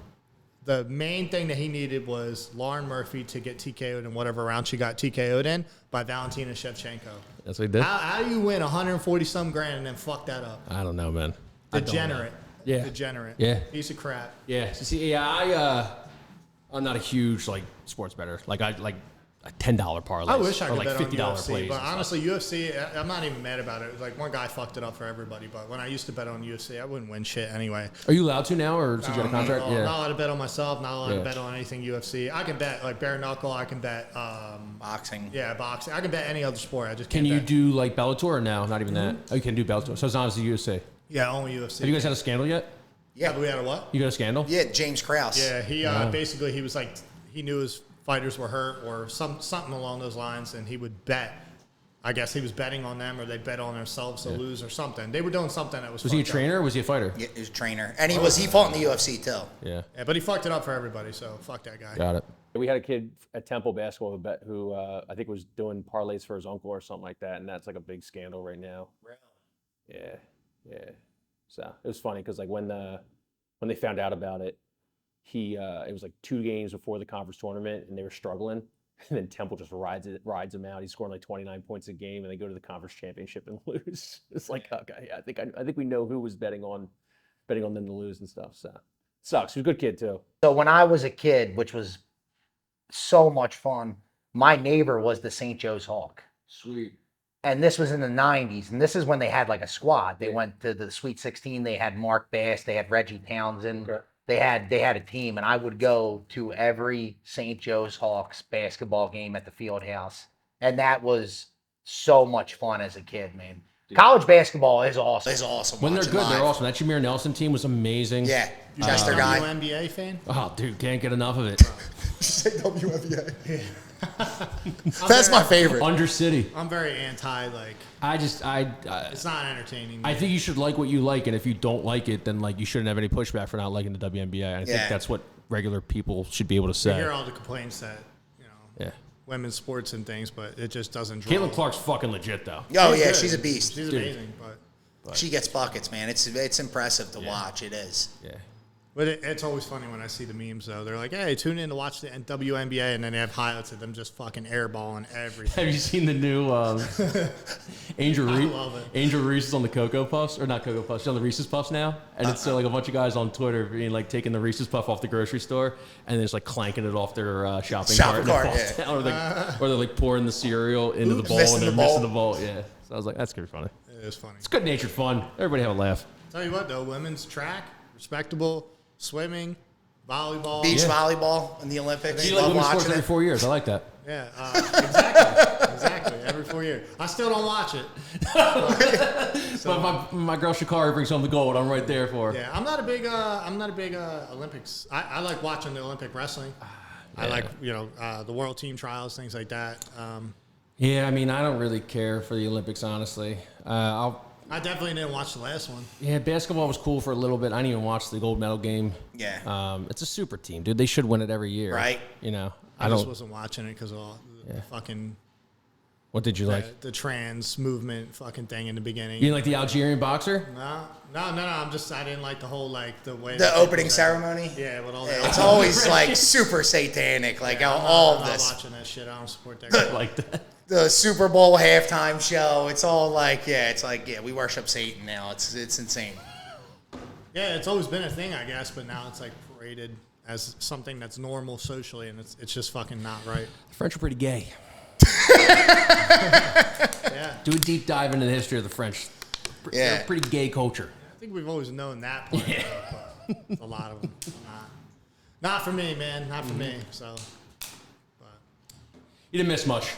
D: the main thing that he needed was Lauren Murphy to get TKO'd in whatever round she got TKO'd in by Valentina Shevchenko.
C: That's what he did.
D: How do you win 140-some grand and then fuck that up?
C: I don't know, man. I don't know.
D: Degenerate.
C: Yeah.
D: Degenerate.
C: Yeah.
D: Piece of crap.
C: Yeah. See, I'm not a huge like sports bettor. Like I like a $10 parlay.
D: I wish I
C: or
D: could
C: like
D: bet on
C: $50
D: UFC,
C: plays.
D: but
C: and stuff.
D: honestly, UFC, I'm not even mad about it. Like one guy fucked it up for everybody, but when I used to bet on UFC, I wouldn't win shit anyway.
C: Are you allowed to now, or did you get a contract?
D: I'm not allowed to bet on myself. Not allowed
C: Yeah.
D: to bet on anything UFC. I can bet like bare knuckle. I can bet,
A: Boxing.
D: yeah, boxing. I can bet any other sport. I just
C: Can
D: can't
C: you
D: bet.
C: do like Bellator or no? Not even that. Oh, you can do Bellator. So it's not as the UFC.
D: Yeah, only UFC.
C: Have you guys had a scandal yet?
D: Yeah, but we had a what?
C: You got a scandal?
A: Yeah, James Krause.
D: Yeah, he basically he was like he knew his fighters were hurt or something along those lines, and he would bet. I guess he was betting on them, or they bet on themselves to lose, or something. They were doing something that was.
C: Was he a
D: fucked up.
C: trainer or was he a fighter?
A: Yeah, he was a trainer, and he fought in the UFC too.
C: Yeah.
D: Yeah, but he fucked it up for everybody. So fuck that guy.
C: Got it.
B: We had a kid at Temple basketball who I think was doing parlays for his uncle or something like that, and that's like a big scandal right now. Yeah. So it was funny because like when they found out about it, it was like 2 games before the conference tournament, and they were struggling. And then Temple just rides him out. He's scoring like 29 points a game, and they go to the conference championship and lose. It's like, okay, I think we know who was betting on them to lose and stuff. So sucks. He's a good kid too.
E: So when I was a kid, which was so much fun, my neighbor was the St. Joe's Hawk.
C: Sweet.
E: And this was in the 90s. And this is when they had like a squad. They went to the Sweet 16. They had Mark Bass. They had Reggie Townsend.
B: Okay.
E: They had a team. And I would go to every St. Joe's Hawks basketball game at the field house. And that was so much fun as a kid, man. College basketball is awesome.
A: It's awesome.
C: When they're
A: watching
C: good, they're
A: live.
C: awesome. That Jameer Nelson team was amazing.
A: Yeah, Chester guy.
D: WNBA fan?
C: Oh, dude, can't get enough of it.
A: Say WNBA. That's my favorite.
C: Under City.
D: I'm very anti. Like it's not entertaining.
C: I think you should like what you like, and if you don't like it, then like you shouldn't have any pushback for not liking the WNBA. I think
A: Yeah.
C: that's what regular people should be able to
D: I
C: say.
D: hear all the complaints that
C: Yeah.
D: women's sports and things, but it just doesn't draw.
C: Caitlin Clark's fucking legit though.
A: Oh yeah,
D: good.
A: she's a beast.
D: She's
C: Dude.
D: amazing, but
A: She gets buckets, man. It's impressive to watch. It is.
C: Yeah.
D: But it's always funny when I see the memes, though. They're like, hey, tune in to watch the WNBA, and then they have highlights of them just fucking airballing everything.
C: Have you seen the new Angel Reese?
D: I love it.
C: Angel Reese is on the Cocoa Puffs, or not Cocoa Puffs, she's on the Reese's Puffs now. And it's like a bunch of guys on Twitter being like taking the Reese's Puff off the grocery store and then just like clanking it off their shopping cart. And it falls down, or they're like pouring the cereal into the bowl and they're missing the bowl. Yeah. So I was like, that's going to be funny.
D: It is funny.
C: It's good natured fun. Everybody have a laugh.
D: Tell you what, though, women's track, respectable, swimming, volleyball.
A: Beach volleyball in the Olympics.
C: You like women's sports every 4 years. I like that.
D: Yeah, exactly. Every 4 years. I still don't watch it.
C: But my girl Shakari brings home the gold. I'm right there for her.
D: Yeah, I'm not a big Olympics. I like watching the Olympic wrestling. I like the world team trials, things like that.
C: Yeah, I mean, I don't really care for the Olympics, honestly.
D: I definitely didn't watch the last one.
C: Yeah, basketball was cool for a little bit. I didn't even watch the gold medal game.
A: Yeah.
C: It's a super team, dude. They should win it every year.
A: Right.
D: I just wasn't watching it because of all the fucking.
C: What did you like?
D: The trans movement fucking thing in the beginning.
C: You didn't like the Algerian boxer?
D: No. I didn't like the whole the way
A: the opening ceremony.
D: Yeah, with all
A: that. It's always like super satanic, like all of this.
D: I'm not watching that shit. I don't support that.
C: Like that.
A: The Super Bowl halftime show. It's all we worship Satan now. It's insane.
D: Yeah, it's always been a thing, I guess, but now it's like paraded as something that's normal socially, and it's just fucking not right.
C: The French are pretty gay.
D: Yeah.
C: Do a deep dive into the history of the French. They're a pretty gay culture.
D: I think we've always known that part, but a lot of them not for me, man. Not for me. So, but
C: you didn't miss much.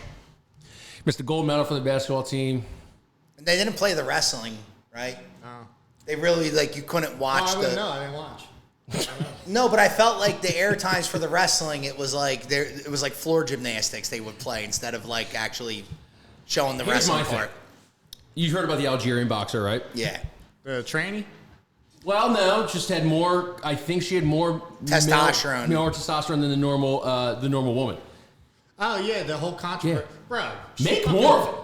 C: Missed the gold medal for the basketball team.
A: And they didn't play the wrestling, right?
D: No.
A: They really you couldn't watch
D: I didn't watch.
A: No, but I felt like the air times for the wrestling, it was like floor gymnastics they would play instead of actually showing the wrestling part.
C: You heard about the Algerian boxer, right?
A: Yeah.
D: The tranny?
C: Well, no, just had more. I think she had more
A: testosterone,
C: more testosterone than the normal woman.
D: Oh yeah, the whole controversy, bro.
C: Make more of it.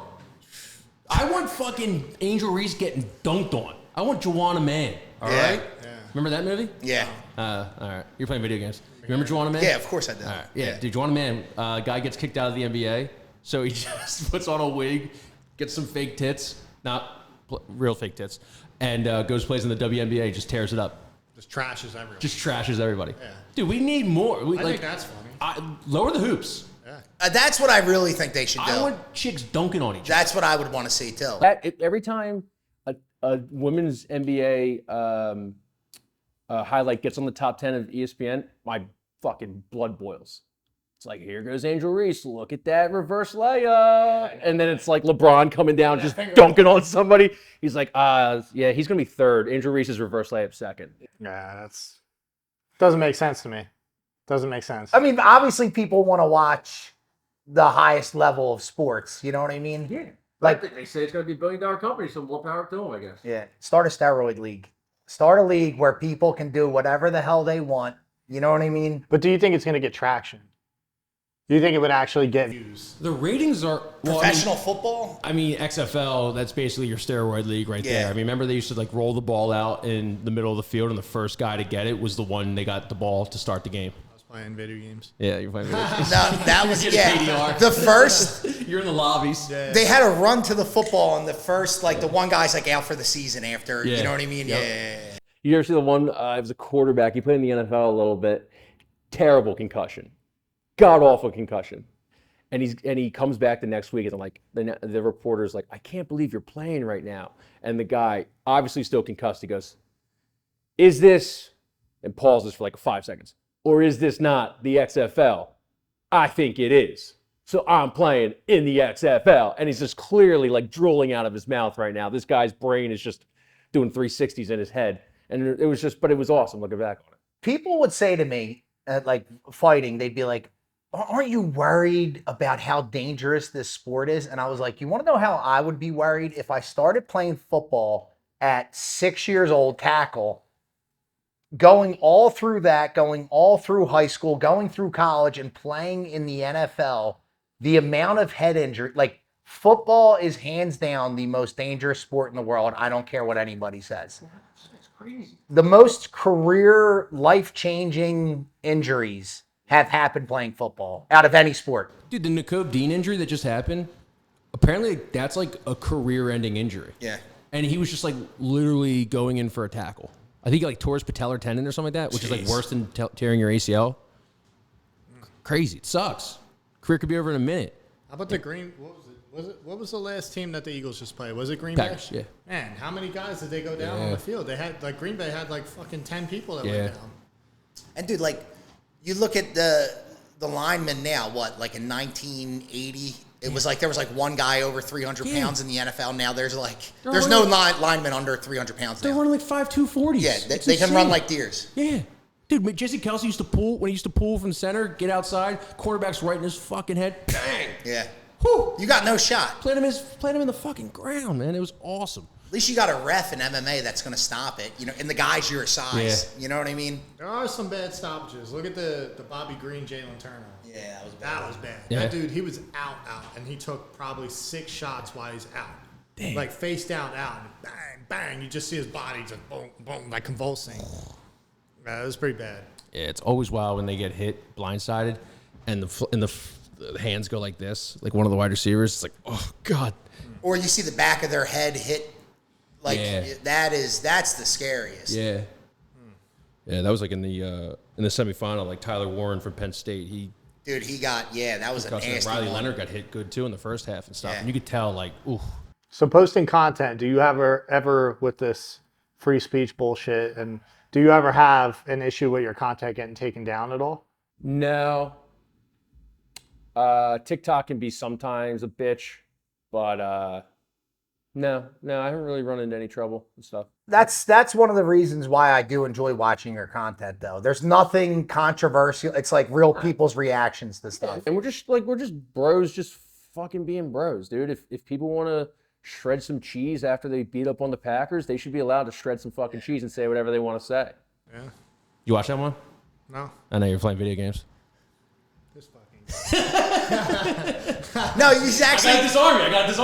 C: I want fucking Angel Reese getting dunked on. I want Joanna Man. All right. Yeah. Remember that movie?
A: Yeah.
C: All right. You're playing video games. Remember Joanna Man?
A: Yeah, of course I do.
C: All right. Yeah. Dude, Joanna Man, guy gets kicked out of the NBA, so he just puts on a wig, gets some fake tits, not real fake tits, and goes plays in the WNBA, just tears it up.
D: Just trashes everyone.
C: Just trashes everybody.
D: Yeah.
C: Dude, we need more.
D: I think that's funny.
C: Lower the hoops.
D: Yeah.
A: That's what I really think they should do.
C: I want chicks dunking on each other.
A: That's what I would want to see too.
B: Every time a women's NBA highlight gets on the top 10 of ESPN, my fucking blood boils. It's like, here goes Angel Reese. Look at that reverse layup. And then it's like LeBron coming down, just dunking on somebody. He's like, yeah, he's going to be third. Angel Reese's reverse layup second.
F: Yeah, doesn't make sense to me. Doesn't make sense.
E: I mean, obviously people want to watch the highest level of sports. You know what I mean?
C: Yeah.
B: Like they say it's going to be $1 billion company, so more power to them, I guess.
E: Yeah. Start a steroid league. Start a league where people can do whatever the hell they want. You know what I mean?
F: But do you think it's going to get traction? Do you think it would actually get views?
C: The ratings are
A: professional football.
C: I mean, XFL. That's basically your steroid league right there. I mean, remember they used to roll the ball out in the middle of the field, and the first guy to get it was the one they got the ball to start the game.
D: I was playing video games.
C: Yeah, you're playing video games.
A: No, that was the first.
C: You're in the lobbies.
A: Yeah. They had to run to the football, and the first the one guy's out for the season after.
C: Yeah.
A: You know what I mean?
C: Yep.
A: Yeah.
B: You ever see the one? It was a quarterback. He played in the NFL a little bit. Terrible concussion. God awful concussion. And he comes back the next week, and like the reporter's like, I can't believe you're playing right now. And the guy, obviously still concussed, he goes, is this, and pauses for 5 seconds, or is this not the XFL? I think it is. So I'm playing in the XFL. And he's just clearly drooling out of his mouth right now. This guy's brain is just doing 360s in his head. And it was awesome looking back on it.
E: People would say to me at fighting, they'd be like, aren't you worried about how dangerous this sport is? And I was like, you want to know how I would be worried if I started playing football at 6 years old, tackle, going all through that, going all through high school, going through college, and playing in the NFL, the amount of head injury, football is hands down the most dangerous sport in the world. I don't care what anybody says. the most career life-changing injuries have happened playing football out of any sport.
C: Dude, the Nakobe Dean injury that just happened, apparently that's like a career-ending injury.
A: Yeah.
C: And he was just like literally going in for a tackle. I think he like tore his patellar tendon or something like that, which is like worse than tearing your ACL. Crazy. It sucks. Career could be over in a minute.
D: How about the Green? What was the last team that the Eagles just played? Was it Green Bay?
C: Packers, yeah.
D: Man, how many guys did they go down on the field? They had like Green Bay had like fucking 10 people that went down.
A: And dude, like you look at the linemen now. What, like in 1980, it was like there was like one guy over 300 pounds in the NFL. Now there's like there's no lineman under 300 pounds.
C: They're
A: now.
C: running like 5'2", 40s.
A: Yeah, they can run like deers.
C: Yeah. Dude, Jesse Kelsey used to pull, when he used to pull from center, get outside, quarterback's right in his fucking head, bang!
A: Yeah.
C: Whew.
A: You got no shot.
C: Played him in the fucking ground, man. It was awesome.
A: At least you got a ref in MMA that's going to stop it. You know, and the guys your size.
C: Yeah.
A: You know what I mean?
D: There are some bad stoppages. Look at the Bobby Green, Jalen Turner.
A: Yeah, that was bad.
D: That was bad.
C: Yeah.
D: That dude, he was out, and he took probably 6 shots while he's out.
C: Damn.
D: Like face down, out, and bang, bang. You just see his body just boom, boom, like convulsing. It was pretty bad.
C: Yeah, it's always wild when they get hit blindsided, and the hands go like this, like one of the wide receivers. It's like, oh god.
A: Or you see the back of their head hit. Like
C: Yeah.
A: that's the scariest.
C: Yeah. Yeah, that was like in the semifinal, like Tyler Warren from Penn State.
A: Dude, that was a nasty
C: Riley
A: one.
C: Leonard got hit good too in the first half and stuff.
A: Yeah.
C: And you could tell, like, ooh.
F: So posting content, do you ever with this free speech bullshit, and do you ever have an issue with your content getting taken down at all?
B: No. TikTok can be sometimes a bitch, but no, I haven't really run into any trouble and stuff.
E: That's one of the reasons why I do enjoy watching your content, though. There's nothing controversial. It's like real people's reactions to stuff.
B: And we're just bros, just fucking being bros, dude. If people want to shred some cheese after they beat up on the Packers, they should be allowed to shred some fucking cheese and say whatever they want to say.
D: Yeah.
C: You watch that one?
D: No.
C: I know you're playing video games.
D: This fucking.
A: No, he's actually.
C: I got this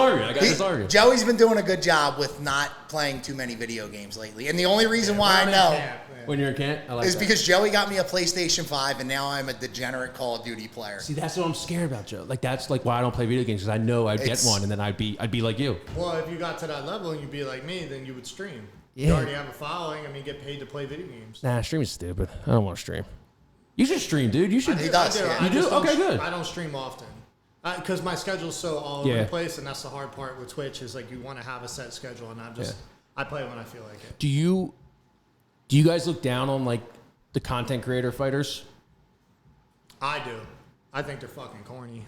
C: argument.
A: Joey's been doing a good job with not playing too many video games lately, and the only reason why I know
C: When you're in camp, I like
A: is
C: that.
A: because Joey got me a PlayStation 5, and now I'm a degenerate Call of Duty player.
C: See, that's what I'm scared about, Joe. Like that's like why I don't play video games, because I know I'd get one and then I'd be like you.
D: Well, if you got to that level and you'd be like me, then you would stream.
C: Yeah.
D: You already have a following. I mean, get paid to play video games.
C: Nah, streaming's stupid. I don't want to stream. You should stream, dude. You should.
A: He does,
D: I do.
A: yeah.
D: I
C: You do?
D: just don't
C: Okay, good.
D: I don't stream often. Because my schedule's so all over
C: Yeah.
D: the place, and that's the hard part with Twitch is like you want to have a set schedule, and I play when I feel like it.
C: Do you guys look down on like the content creator fighters?
D: I do. I think they're fucking corny.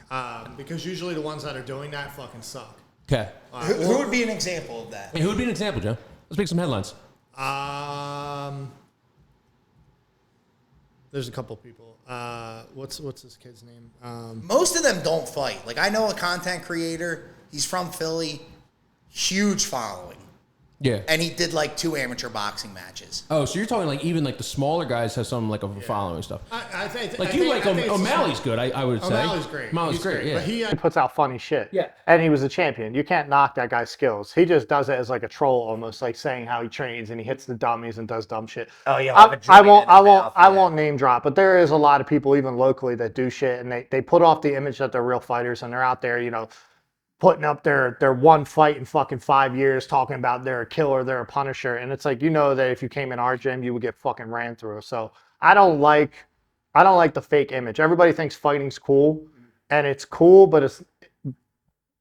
D: Because usually the ones that are doing that fucking suck.
C: Okay.
A: Who would be an example of that?
C: Hey, who would be an example, Joe? Let's make some headlines.
D: There's a couple people. What's this kid's name?
A: Most of them don't fight. Like I know a content creator. He's from Philly, huge following,
C: Yeah.
A: and he did like 2 amateur boxing matches.
C: Oh, so you're talking like even like the smaller guys have some like of a following stuff.
D: I think
C: O'Malley's good. I would say.
D: O'Malley's great.
C: O'Malley's
D: He's
C: great. Yeah.
D: But he
F: He puts out funny shit.
B: Yeah.
F: And he was a champion. You can't knock that guy's skills. He just does it as like a troll, almost like saying how he trains and he hits the dummies and does dumb shit.
E: Oh yeah,
F: I won't name drop, but there is a lot of people even locally that do shit, and they put off the image that they're real fighters, and they're out there, you know, putting up their one fight in fucking 5 years, talking about they're a killer, they're a punisher, and it's like, you know, that if you came in our gym, you would get fucking ran through. So I don't like the fake image. Everybody thinks fighting's cool, and it's cool, but it's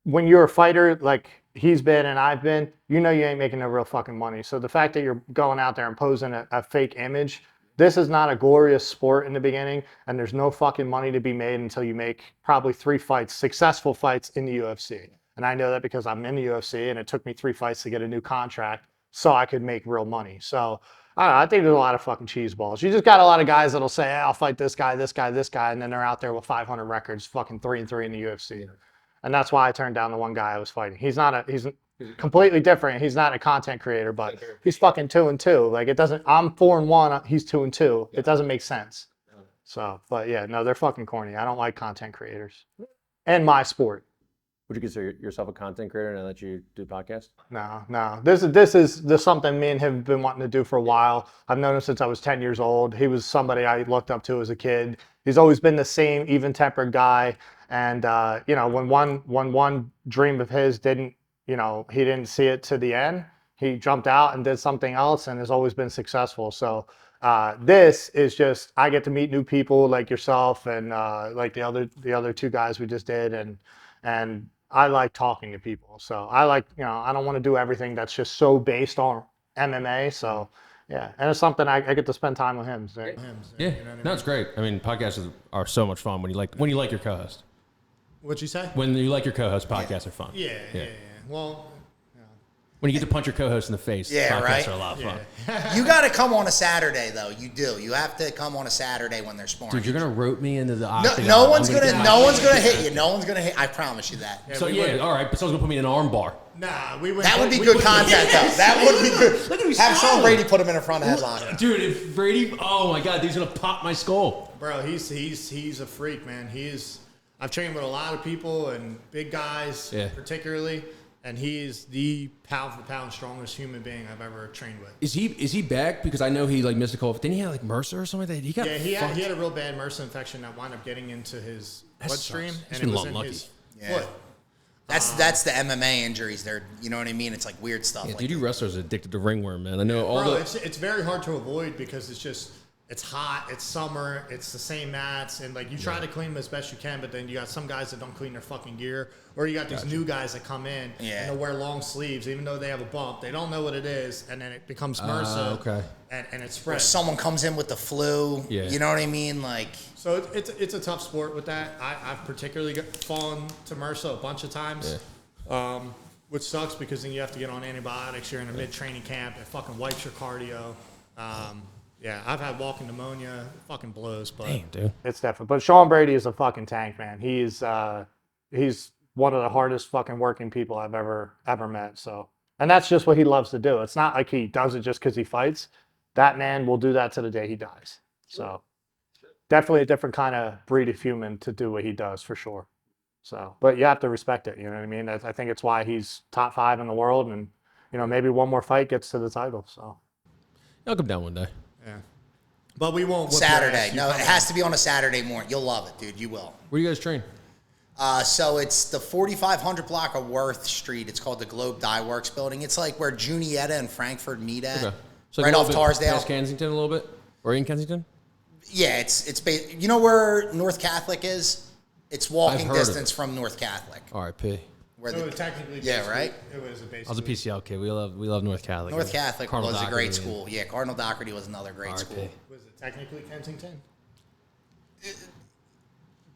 F: when you're a fighter like he's been and I've been, you know, you ain't making no real fucking money. So the fact that you're going out there and posing a fake image, this is not a glorious sport in the beginning, and there's no fucking money to be made until you make probably 3 fights, successful fights in the UFC. And I know that because I'm in the UFC, and it took me 3 fights to get a new contract so I could make real money. So I don't know, I think there's a lot of fucking cheese balls. You just got a lot of guys that'll say, hey, I'll fight this guy, this guy, this guy, and then they're out there with 500 records, fucking 3-3 in the UFC. And that's why I turned down the one guy I was fighting. He's completely different. He's not a content creator, but he's fucking 2-2. Like it doesn't. I'm 4-1. He's 2-2. It doesn't make sense. So, but yeah, no, they're fucking corny. I don't like content creators. And my sport.
B: Would you consider yourself a content creator now that you do podcasts?
F: No. This is something me and him have been wanting to do for a while. I've known him since I was 10 years old. He was somebody I looked up to as a kid. He's always been the same even-tempered guy. And when one dream of his didn't, he didn't see it to the end, he jumped out and did something else and has always been successful. So this is just, I get to meet new people like yourself and like the other two guys we just did, and I like talking to people. So I like, I don't want to do everything that's just so based on MMA. So yeah, and it's something I get to spend time with him. So.
C: Yeah, no, it's great. I mean, podcasts are so much fun when you like your co-host.
D: What'd you say?
C: When you like your co-host, podcasts are fun.
D: Yeah. Well,
C: when you get to punch your co-host in the face,
A: Yeah,
C: podcasts
A: right?
C: are a lot of fun.
A: You got to come on a Saturday, though. You do. You have to come on a Saturday when they're sparring.
C: Dude, you're gonna rope me into the
A: No,
C: octagon.
A: no one's gonna
C: get
A: hit you. No one's gonna hit. I promise you that.
C: So yeah, all right, but someone's gonna put me in an arm bar.
D: nah, we would.
A: That would be good content, though. That would be good.
C: Look at me
A: Have Sean
C: swallow.
A: Brady put him in a front headlock.
C: Dude, if Brady, oh my God, he's gonna pop my skull.
D: Bro, he's a freak, man. I've trained with a lot of people and big guys, particularly, and he's the pound for pound strongest human being I've ever trained with.
C: Is he back? Because I know he like missed a call. Didn't he have like MRSA or something like that? He got
D: He had a real bad MRSA infection that wound up getting into his bloodstream,
C: sucks. He's
D: and
C: been
D: it was in
C: lucky.
D: his
A: Yeah.
D: foot.
A: That's the MMA injuries. They're, you know what I mean? It's like weird stuff.
C: Yeah,
A: like
C: dude, you wrestlers are addicted to ringworm, man. I know all
D: Bro,
C: the.
D: it's very hard to avoid because it's hot, it's summer, it's the same mats, and like you try to clean them as best you can, but then you got some guys that don't clean their fucking gear, or you got these new guys that come in and they'll wear long sleeves even though they have a bump. They don't know what it is, and then it becomes MRSA,
C: okay.
D: and it
A: Or
D: spreads.
A: someone comes in with the flu.
C: Yeah.
A: You know what I mean? Like,
D: So it's a tough sport with that. I've particularly fallen to MRSA a bunch of times, which sucks because then you have to get on antibiotics. You're in a mid-training camp. It fucking wipes your cardio. Yeah, I've had walking pneumonia. It fucking blows, but
C: Damn, dude.
F: It's definitely. But Sean Brady is a fucking tank, man. He's one of the hardest fucking working people I've ever met. So, and that's just what he loves to do. It's not like he does it just because he fights. That man will do that to the day he dies. So, definitely a different kind of breed of human to do what he does for sure. So, but you have to respect it. You know what I mean? I think it's why he's top 5 in the world, and maybe one more fight gets to the title. So,
C: I'll come down one day.
D: yeah. But we won't. whip your
A: Saturday.
D: ass. You
A: No, it
D: come
A: has
D: in.
A: to be on a Saturday morning. You'll love it, dude. You will.
C: Where do you guys train?
A: So it's the 4500 block of Worth Street. It's called the Globe Dye Works building. It's like where Junietta and Frankfurt meet at.
C: Okay. So
A: Right
C: a
A: off
C: little bit
A: Tarsdale.
C: past Kensington a little bit, or in Kensington?
A: Yeah, it's you know where North Catholic is? It's walking
C: heard of
A: distance
C: it.
A: from North Catholic.
C: R.I.P.
A: Where
D: So it technically,
A: Yeah, right?
D: It was a
C: I was a PCL kid. We love North Catholic.
A: North Catholic
C: Cardinal
A: was a great
C: Doherty.
A: school. Yeah, Cardinal Doherty was another great
C: R.I.P.
A: school.
D: Was it technically Kensington?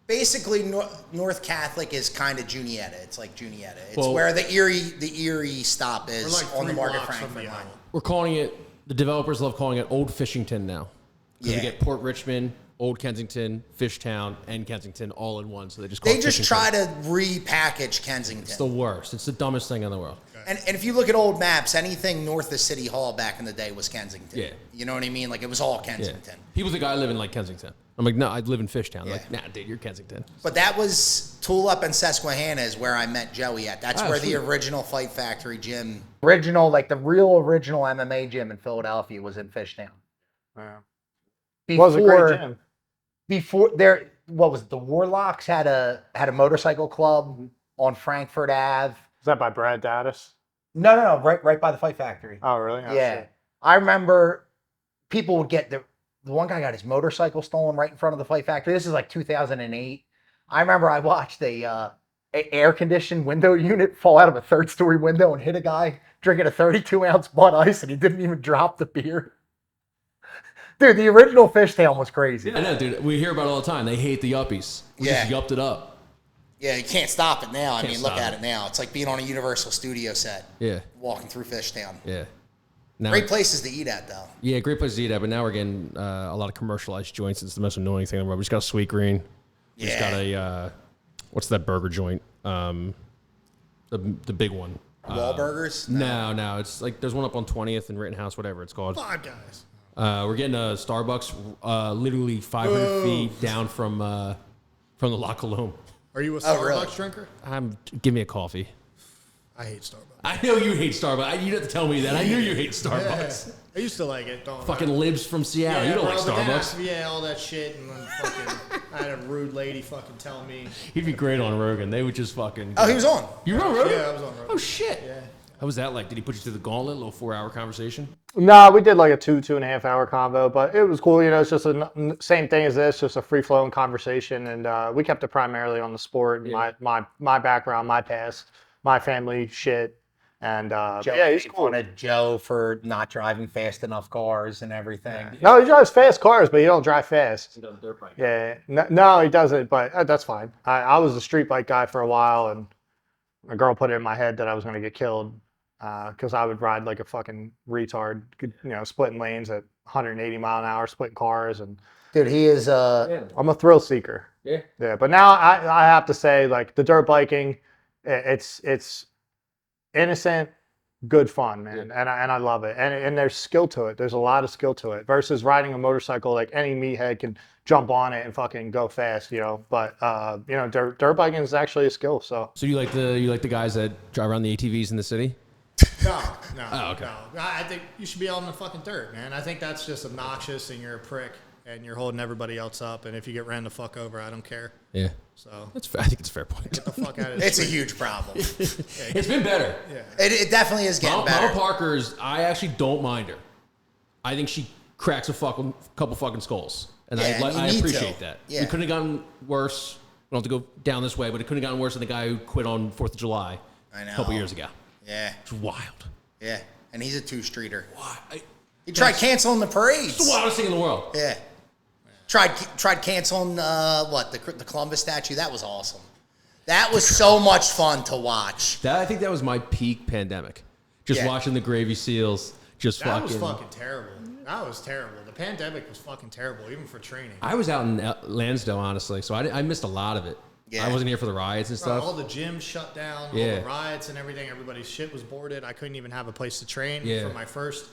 A: Basically, North Catholic is kind of Junietta. It's like Junietta. It's
C: Well-
A: where the Erie stop
D: We're
A: is
D: like
A: on the
D: 3
A: Market
D: blocks from
A: Frankfurt
D: the
A: line.
C: We're calling it. The developers love calling it Old Fishington now. Because
A: Yeah.
C: we get Port Richmond, Old Kensington, Fishtown, and Kensington all in one. So they just call
A: They
C: it
A: just
C: Fishington.
A: try to repackage Kensington.
C: It's the worst. It's the dumbest thing in the world.
A: And if you look at old maps, anything north of City Hall back in the day was Kensington.
C: Yeah.
A: You know what I mean? Like it was all
C: Yeah.
A: Kensington.
C: People think I live in like Kensington. I'm like, no, I live in Fishtown. They're
A: Yeah.
C: like, nah, dude, you're Kensington.
A: But that was Tulip and Susquehanna is where I met Joey at. That's
C: Ah,
A: where
C: sweet.
A: the original Fight Factory gym.
E: Original, like the real original MMA gym in Philadelphia was in Fishtown.
F: yeah.
E: Before,
F: Was a great gym.
E: Before there, what was it? The Warlocks had a motorcycle club on Frankfurt Ave.
F: Is that by Brad Daddis?
E: No, right by the Fight Factory.
F: Oh, really? Oh,
E: Yeah.
F: shit.
E: I remember people would get the one guy got his motorcycle stolen right in front of the Fight Factory. This is like 2008. I remember I watched a air conditioned window unit fall out of a 3rd-story window and hit a guy drinking a 32-ounce Bud Ice, and he didn't even drop the beer. Dude, the original Fishtown was crazy.
C: I know, dude. We hear about it all the time. They hate the yuppies. We
A: Yeah.
C: just yupped it up.
A: Yeah, you can't stop it now. I
C: Can't
A: mean, look
C: stop
A: at
C: it.
A: it now. It's like being on a Universal Studio set,
C: Yeah,
A: walking through Fishtown.
C: yeah. Now,
A: Great places to eat at, though.
C: Yeah, great place to eat at. But now we're getting a lot of commercialized joints. It's the most annoying thing in the world. We just got a Sweet Green. We just got a what's that burger joint? The big one.
A: Wahlburgers?
C: No, it's like there's one up on 20th and Rittenhouse, whatever it's called.
D: 5 guys.
C: We're getting a Starbucks, literally 500 feet down from the La Colombe.
D: Are you a Starbucks
A: really?
D: drinker?
C: Give me a coffee.
D: I hate Starbucks.
C: I know you hate Starbucks. You didn't have to tell me that. I knew you hate Starbucks.
D: Yeah. I used to like it. Don't
C: Fucking libs from Seattle. You don't like
D: bro, but then
C: Starbucks.
D: yeah, all that shit, and then fucking, I had a rude lady fucking tell me.
C: He'd be great on Rogan. They would just fucking.
A: Oh, he was on.
C: You were on Rogan?
D: Yeah, I was on Rogan.
C: Oh shit.
D: Yeah.
C: How was that like? Did he put you through the gauntlet? A little 4-hour conversation?
F: No, we did like a 2.5 hour convo, but it was cool. You know, it's just the same thing as this, just a free flowing conversation, and we kept it primarily on the sport, and my background, my past, my family shit, and yeah, he's cool.
E: Wanted Joe for not driving fast enough cars and everything.
F: No, he drives fast cars, but he don't drive fast.
C: He does dirt bike.
F: Yeah, no, he doesn't, but that's fine. I was a street bike guy for a while, and a girl put it in my head that I was going to get killed because I would ride like a fucking retard, you know, splitting lanes at 180 mile an hour, splitting cars, and
E: Dude, he is
F: I'm a thrill seeker.
B: Yeah.
F: Yeah, but now I have to say, like, the dirt biking, it's innocent, good fun, man, and I love it, and there's skill to it. There's a lot of skill to it versus riding a motorcycle. Like, any meathead can jump on it and fucking go fast, you know. But you know, dirt biking is actually a skill. So
C: So you like the guys that drive around the ATVs in the city?
D: No.
C: Oh, okay.
D: No. I think you should be out in the fucking dirt, man. I think that's just obnoxious, and you're a prick, and you're holding everybody else up. And if you get ran the fuck over, I don't care.
C: Yeah.
D: So
C: That's fair. I think it's a fair point.
D: get the fuck out of the
A: It's a
D: street.
A: huge problem.
C: It's been better.
D: Yeah.
A: It definitely is getting
C: Mama
A: better.
C: Parker's, I actually don't mind her. I think she cracks a couple fucking skulls. And
A: Yeah, and you
C: I
A: need
C: appreciate
A: to.
C: that.
A: Yeah.
C: It couldn't have gotten worse. We don't have to go down this way, but it couldn't have gotten worse than the guy who quit on 4th of July
A: I know.
C: a couple years ago.
A: Yeah,
C: It's wild.
A: yeah. And he's a two-streeter.
C: Why?
A: He tried canceling the parades.
C: It's the wildest thing in the world.
A: Yeah. Tried canceling the Columbus statue. That was awesome. That was so much fun to watch.
C: I think that was my peak pandemic. Just
A: Yeah.
C: watching the Gravy Seals. Just
D: That was
C: fucking.
D: fucking terrible. That was terrible. The pandemic was fucking terrible, even for training.
C: I was out in Lansdale, honestly, so I missed a lot of it.
A: Yeah.
C: I wasn't here for the riots and
D: Bro,
C: stuff.
D: all the gyms shut down, all
C: Yeah.
D: the riots and everything. Everybody's shit was boarded. I couldn't even have a place to train.
C: Yeah.
D: For my first,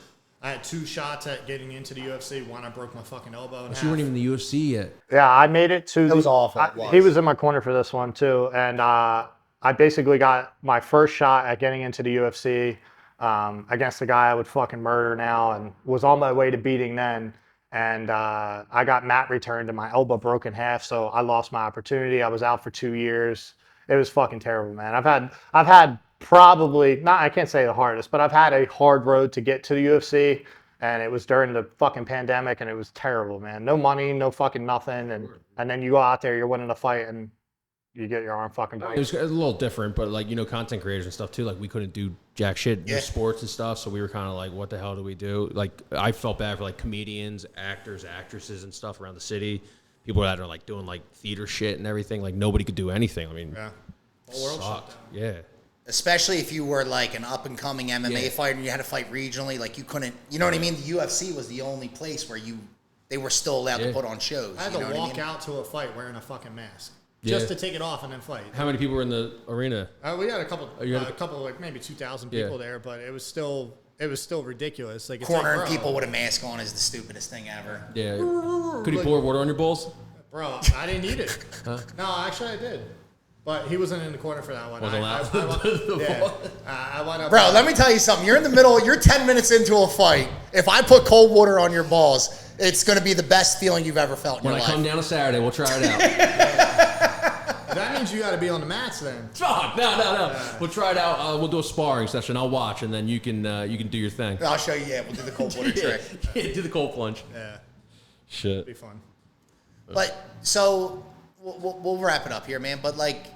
D: I had 2 shots at getting into the UFC. One, I broke my fucking elbow in half.
C: You weren't even in the UFC yet.
F: yeah, I made it to.
E: It was awful. It was.
F: He was in my corner for this one too, and I basically got my first shot at getting into the UFC against a guy I would fucking murder now, and was on my way to beating then. And I got mat returned and my elbow broke in half, so I lost my opportunity. I was out for 2 years. It was fucking terrible, man. I've had probably not, I can't say the hardest, but I've had a hard road to get to the UFC, and it was during the fucking pandemic, and it was terrible, man. No money, no fucking nothing, and then you go out there, you're winning a fight, and you get your arm fucking
C: It
F: broken.
C: was a little different, but like, you know, content creators and stuff too. Like, we couldn't do jack shit in
A: Yeah.
C: sports and stuff, so we were kind of like, what the hell do we do? Like, I felt bad for like comedians, actors, actresses, and stuff around the city. People that are like doing like theater shit and everything. Like, nobody could do anything. I mean,
D: Yeah. The whole world shut
C: sucked.
D: down.
C: Yeah.
A: Especially if you were like an up-and-coming MMA
C: Yeah.
A: fighter and you had to fight regionally. Like, you couldn't, you know what I mean? The UFC was the only place where they were still allowed to
C: Yeah.
A: put on shows.
D: I had
A: you
D: to
A: know what
D: walk
A: I mean?
D: out to a fight wearing a fucking mask.
C: Yeah.
D: Just to take it off and then fight.
C: How many people were in the arena?
D: We had a couple,
C: you had
D: a couple like maybe 2,000
C: Yeah.
D: people there, but it was still ridiculous. Like, it's
A: Cornering
D: like, bro,
A: people with a mask on is the stupidest thing ever.
C: Yeah. Could he pour water on your balls?
D: Bro, I didn't need it. No, actually I did. But he wasn't in the corner for that one.
C: Wasn't allowed.
D: I wound up.
A: Bro, let me tell you something. You're in the middle. You're 10 minutes into a fight. If I put cold water on your balls, it's going to be the best feeling you've ever felt in
C: When
A: your
C: I
A: life.
C: come down a Saturday, we'll try it out.
D: That means you got to be on the mats then.
C: Fuck, no. We'll try it out. We'll do a sparring session. I'll watch, and then you can do your thing.
A: I'll show you. Yeah, we'll do the cold water trick.
C: Yeah, do the cold plunge.
D: Yeah,
C: Shit.
D: it'd be fun.
A: But so we'll wrap it up here, man. But like,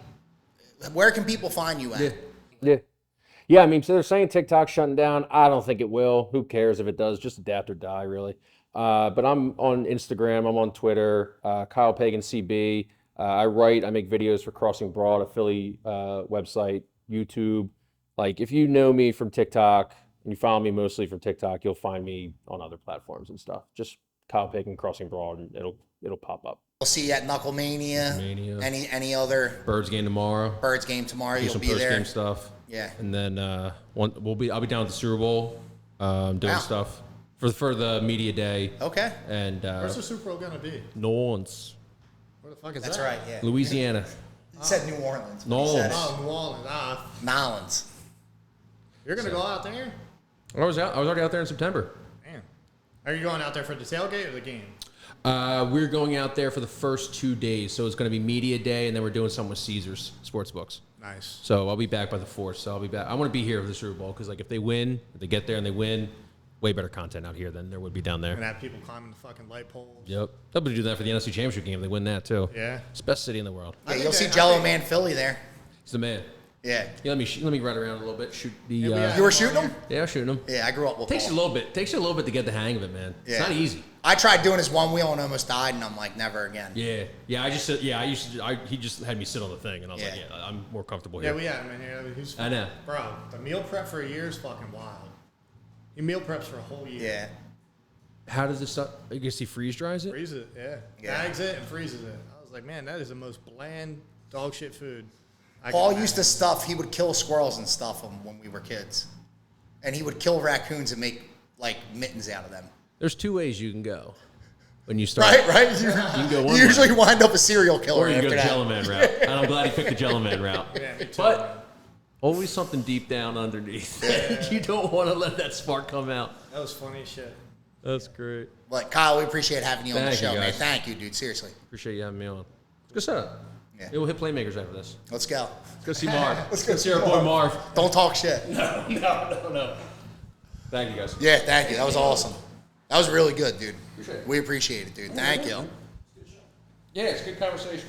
A: where can people find you at?
B: Yeah, I mean, so they're saying TikTok's shutting down. I don't think it will. Who cares if it does? Just adapt or die, really. But I'm on Instagram. I'm on Twitter. Kyle Pagan CB. I write. I make videos for Crossing Broad, a Philly website, YouTube. Like, if you know me from TikTok and you follow me mostly from TikTok, you'll find me on other platforms and stuff. Just Kyle Pagan Crossing Broad, and it'll pop up.
A: We'll see you at Knucklemania.
C: Mania.
A: Any other
C: Birds game tomorrow.
A: Birds game tomorrow?
C: Do
A: You'll
C: some
A: be
C: post
A: there.
C: game stuff.
A: Yeah.
C: And then I'll be down at the Super Bowl, doing
A: Wow.
C: stuff for the media day.
A: Okay.
C: And
D: Where's the Super Bowl gonna be?
C: New Orleans,
D: Where the fuck is
A: That's
D: that?
A: right. Yeah.
C: Louisiana.
A: He said New Orleans.
C: New Orleans.
D: Oh, New Orleans.
A: Nolans.
D: You're gonna go out there?
C: I was already out there in September.
D: Damn. Are you going out there for the tailgate or the game?
C: We're going out there for the first 2 days, so it's going to be media day, and then we're doing something with Caesars Sportsbooks.
D: Nice.
C: So I'll be back by the 4th. So I'll be back. I want to be here for the Super Bowl because, like, if they win, if they get there and they win, way better content out here than there would be down there.
D: And have people climbing the fucking light poles.
C: Yep. They'll be do that for the NFC Championship game. If they win that too.
D: Yeah.
C: It's the best city in the world.
A: Yeah, you'll see Jello Man Philly there.
C: He's the man.
A: Yeah.
C: Yeah, let me run around a little bit. Shoot the.
A: You were shooting them?
C: Yeah, I was shooting him.
A: Yeah, I grew up with
C: Takes you a
A: Paul.
C: little bit. Takes you a little bit to get the hang of it, man.
A: Yeah.
C: It's not easy.
A: I tried doing his one wheel and almost died, and I'm like, never again.
C: Yeah. He just had me sit on the thing, and I was like, yeah, I'm more comfortable
D: Yeah,
C: here.
D: we had him in here. He's
C: I know.
D: Bro, the meal prep for a year is fucking wild. He meal preps for a whole year.
A: Yeah.
C: How does this stuff? I guess he freeze dries it.
D: Freezes it, yeah.
A: Yeah.
D: Bags it and freezes it. I was like, man, that is the most bland dog shit food. I
A: Paul
D: can
A: used to
D: imagine.
A: stuff, he would kill squirrels and stuff them when we were kids. And he would kill raccoons and make, like, mittens out of them.
C: There's 2 ways you can go when you start.
A: Right? You
C: can go one
A: you
C: way.
A: usually wind up a serial killer
C: Or you
A: after
C: go the
A: that.
C: Jello Man route. And I'm glad he picked the Jello Man route.
D: Yeah, me too.
C: But always something deep down underneath. You don't want to let that spark come out.
D: That was funny as shit.
C: That's great.
A: But Kyle, we appreciate having you on the
C: Thank you,
A: show, man.
C: guys.
A: Thank you, dude. Seriously.
C: Appreciate you having me on. Good setup.
A: Yeah.
C: Maybe we'll hit Playmakers after this.
A: Let's go.
C: Let's go see Marv.
A: Let's go
C: see
A: see
C: our boy Marv.
A: Don't talk shit.
C: No. Thank you, guys.
A: Yeah, thank you. That was awesome. That was really good, dude.
C: Appreciate it.
A: We appreciate it, dude. Thank you.
C: Yeah, it's a good conversation.